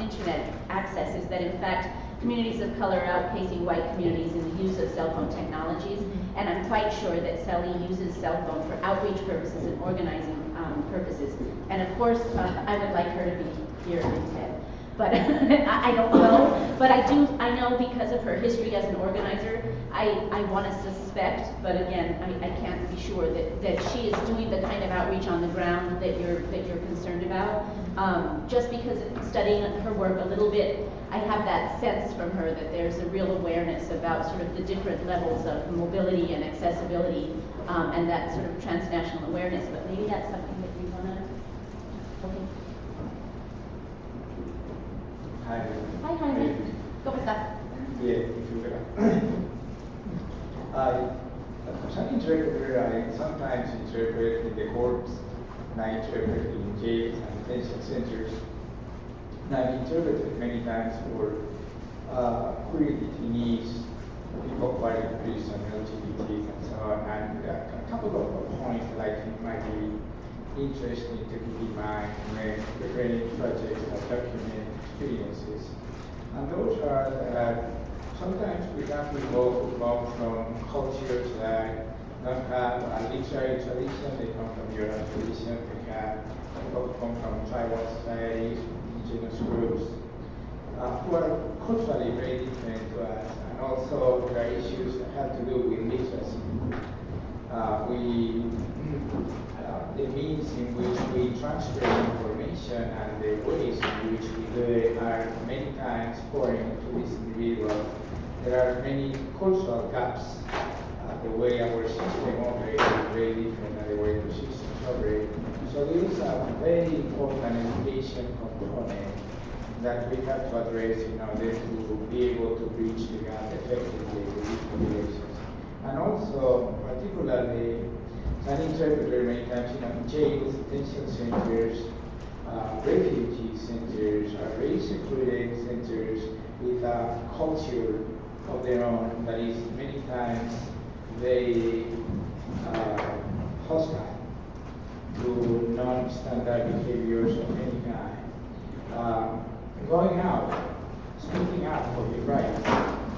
internet access is that in fact communities of color are outpacing white communities in the use of cell phone technologies, and I'm quite sure that Selly uses cell phone for outreach purposes and organizing purposes. And of course, I would like her to be here instead. But I don't know. But I know because of her history as an organizer, I want to suspect, but again, I can't be sure that she is doing the kind of outreach on the ground that you're concerned about. Just because studying her work a little bit, I have that sense from her that there's a real awareness about sort of the different levels of mobility and accessibility, and that sort of transnational awareness. But maybe that's something that you want to. Okay. Hi. Hi, Jaime. ¿Cómo estás? Bien, y tú, as an interpreter, I sometimes interpret in the courts, and I interpret in jails and detention centers. And I've interpreted many times for queer detainees, people who are in prison, LGBTs, and so on. And a couple of points that I think might be interesting to keep in mind when preparing projects that document experiences. And those are that sometimes we have people who come from cultures that don't have a literary tradition, they come from oral tradition, they have people who come from tribal societies, indigenous groups, who are culturally very different to us. And also there are issues that have to do with literacy. The means in which we transfer information and the ways in which we do it are many times foreign to this individual. There are many cultural gaps. The way our system operates is very different than the way the systems operate. So there is a very important education component that we have to address in order to be able to bridge the gap effectively with these populations. And also, particularly, an interpreter many times in jails, detention centers, refugee centers, very secluded centers with a culture of their own that is many times very hostile to non-standard behaviors of any kind. Going out, speaking up for your rights,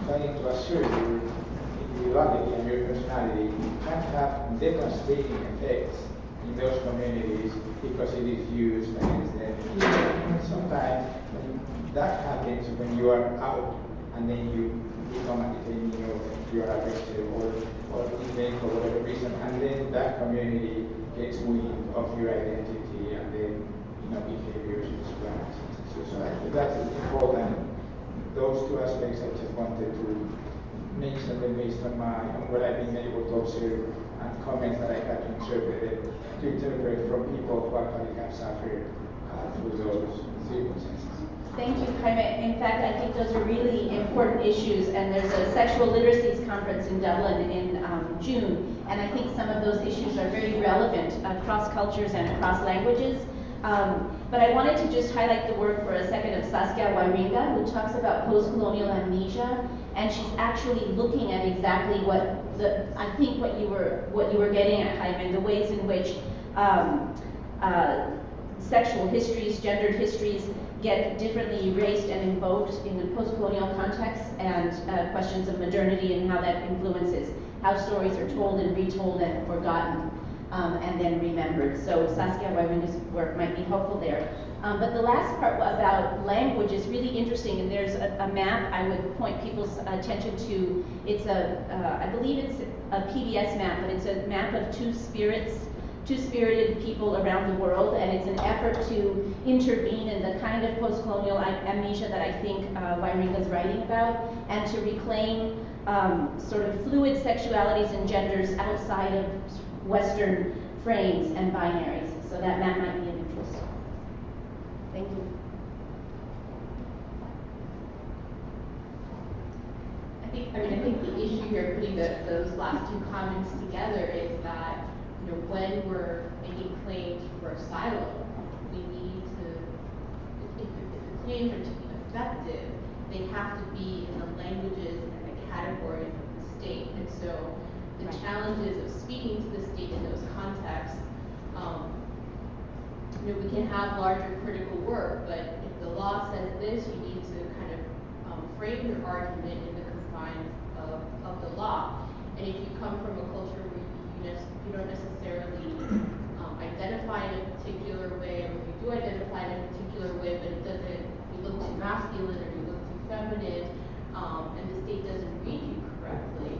trying to assert your individuality and your personality can have devastating effects in those communities because it is used against them. Sometimes when that happens, when you are out and then you become a detainee or you are arrested or detained for whatever reason, and then that community gets wind of your identity and then behaviors and discrimination. So I think that's important. Those two aspects I just wanted to mention them based on what I've been able to observe and comments that I had to interpret from people who actually have suffered through those circumstances. Thank you, Jaime. In fact, I think those are really important issues, and there's a sexual literacies conference in Dublin in June, and I think some of those issues are very relevant across cultures and across languages. But I wanted to just highlight the work for a second of Saskia Wairinga, who talks about post-colonial amnesia, and she's actually looking at exactly what you were getting at, Jaime, the ways in which sexual histories, gendered histories get differently erased and invoked in the post-colonial context, and questions of modernity and how that influences how stories are told and retold and forgotten. And then remembered. So Saskia Wairinga's work might be helpful there. But the last part about language is really interesting, and there's a map I would point people's attention to. It's I believe it's a PBS map, but it's a map of two-spirited people around the world, and it's an effort to intervene in the kind of post-colonial amnesia that I think Wairinga's writing about, and to reclaim sort of fluid sexualities and genders outside of Western frames and binaries. So that map might be of interest. Thank you. I think the issue here, putting those last two comments together, is that when we're making claims for asylum, we need to, if the claims are to be effective, they have to be in the languages and the categories of the state. And so the challenges of speaking to the state in those contexts, we can have larger critical work, but if the law says this, you need to kind of frame your argument in the confines of the law. And if you come from a culture where you don't necessarily identify in a particular way, or if you do identify in a particular way, but it doesn't, you look too masculine or you look too feminine, and the state doesn't read you correctly,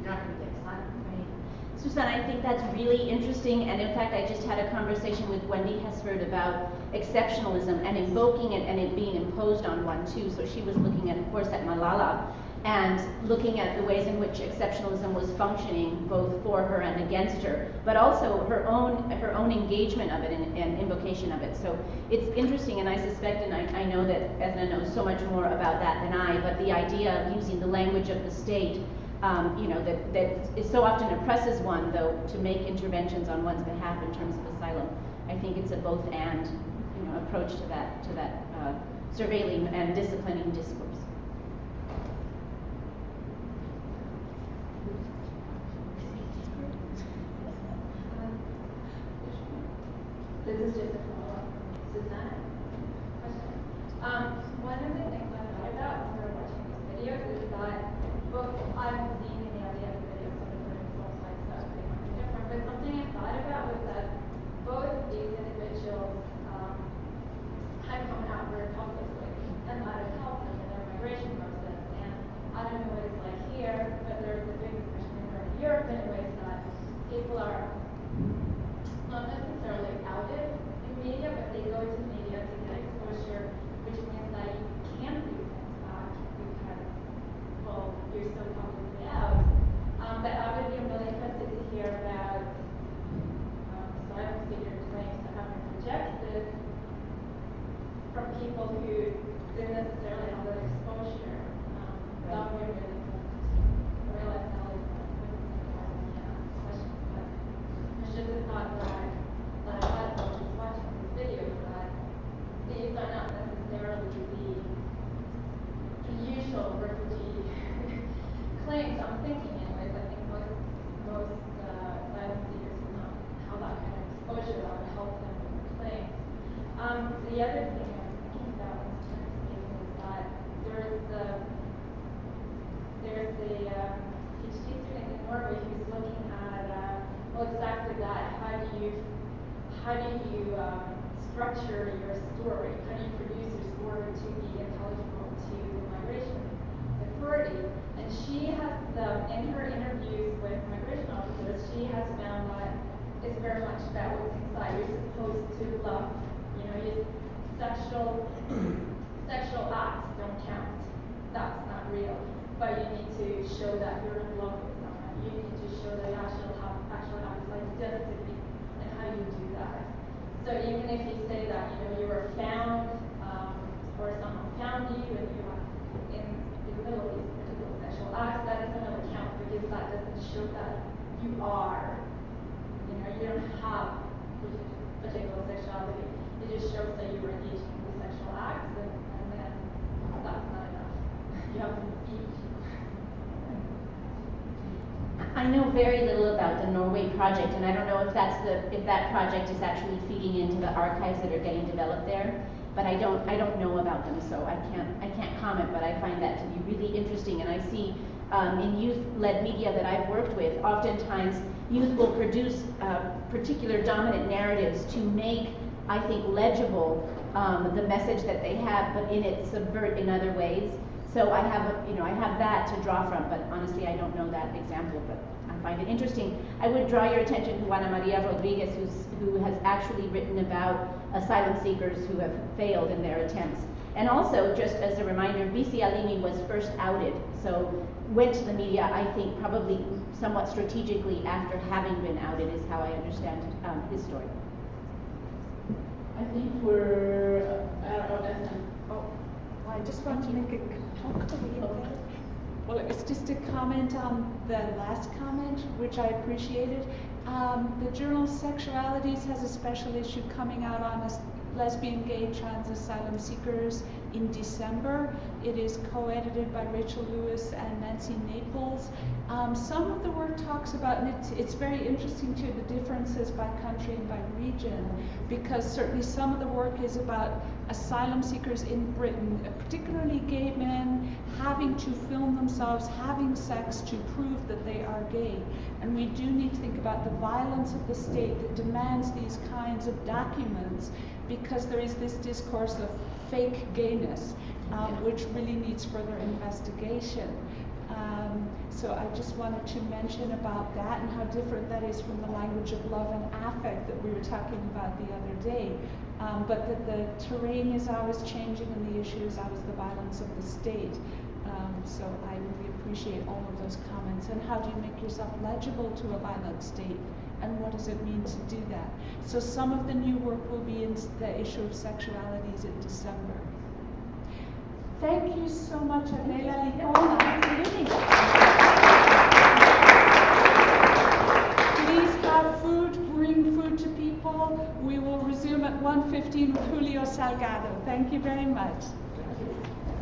you're not going to get asylum. Right. Susan, I think that's really interesting, and in fact, I just had a conversation with Wendy Hesford about exceptionalism and invoking it and it being imposed on one too. So she was looking at, of course, at Malala, and looking at the ways in which exceptionalism was functioning both for her and against her, but also her own engagement of it and invocation of it. So it's interesting, and I suspect, and I know that Edna knows so much more about that than I, but the idea of using the language of the state, you know, that is so often oppresses one, though, to make interventions on one's behalf in terms of asylum. I think it's a both and, you know, approach to that surveilling and disciplining discourse. This is just a follow-up from Susanna's question. One of the things I thought about when we were watching these videos is that both I've seen in the idea of the videos on the political side stuff, they might be different, but something I thought about was that both these individuals had come out very publicly, and that had helped them in their migration process. And I don't know what it's like here, but there's a big discussion in Europe in ways that people are not necessarily outed in media, but they go to media to get exposure, which means that you can't do things back because, well, you're so publicly out. But I would be really interested to hear about asylum seeker claims that have been rejected from people who didn't necessarily have that exposure. That would be really good. I realize now it's not question, but it's just a thought that I had when I was watching these videos, that these are not necessarily the usual refugee claims I'm thinking anyways. I think most asylum seekers will not have that kind of exposure that would help them with their claims. The other thing I was thinking about when I was trying to speak was that there's a PhD student in Norway who's looking at well, exactly that. How do you structure your story? How do you produce your story to be intelligible to the migration authority? And she has, in her interviews with migration officers, she has found that it's very much about what's inside. You're supposed to bluff. You know, sexual acts don't count. That's not real. But you need to show that you're in love with someone. You need to show that you actually have identity. And how do you do that? So even if you say that, you know, you were found, or someone found you and you were in the middle of these particular sexual acts, that doesn't really count because that doesn't show that you are, you know, you don't have particular sexuality. It just shows that you were engaged in these sexual acts, and then that's not enough. You have to be. I know very little about the Norway project, and I don't know if that project is actually feeding into the archives that are getting developed there. But I don't know about them, so I can't comment. But I find that to be really interesting, and I see in youth-led media that I've worked with, oftentimes youth will produce particular dominant narratives to make, I think, legible the message that they have, but in it subvert in other ways. So I have that to draw from, but honestly I don't know that example, but I find it interesting. I would draw your attention to Juana Maria Rodriguez, who has actually written about asylum seekers who have failed in their attempts. And also, just as a reminder, B.C. Alimi was first outed, so went to the media, I think, probably somewhat strategically after having been outed, is how I understand his story. I think we're, I just want to make a well, it's just a comment on the last comment, which I appreciated. The journal Sexualities has a special issue coming out on lesbian, gay, trans asylum seekers in December. It is co-edited by Rachel Lewis and Nancy Naples. Some of the work talks about, and it's very interesting too, the differences by country and by region, because certainly some of the work is about asylum seekers in Britain, particularly gay men, having to film themselves having sex to prove that they are gay. And we do need to think about the violence of the state that demands these kinds of documents, because there is this discourse of fake gayness, which really needs further investigation. So I just wanted to mention about that and how different that is from the language of love and affect that we were talking about the other day. But that the terrain is always changing and the issue is always the violence of the state. So I really appreciate all of those comments. And how do you make yourself legible to a violent state? And what does it mean to do that? So some of the new work will be in the issue of sexualities in December. Thank you so much, Adela Licona. Please have food, bring food to people. We will resume at 1:15 with Julio Salgado. Thank you very much.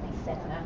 Thanks, Stefana.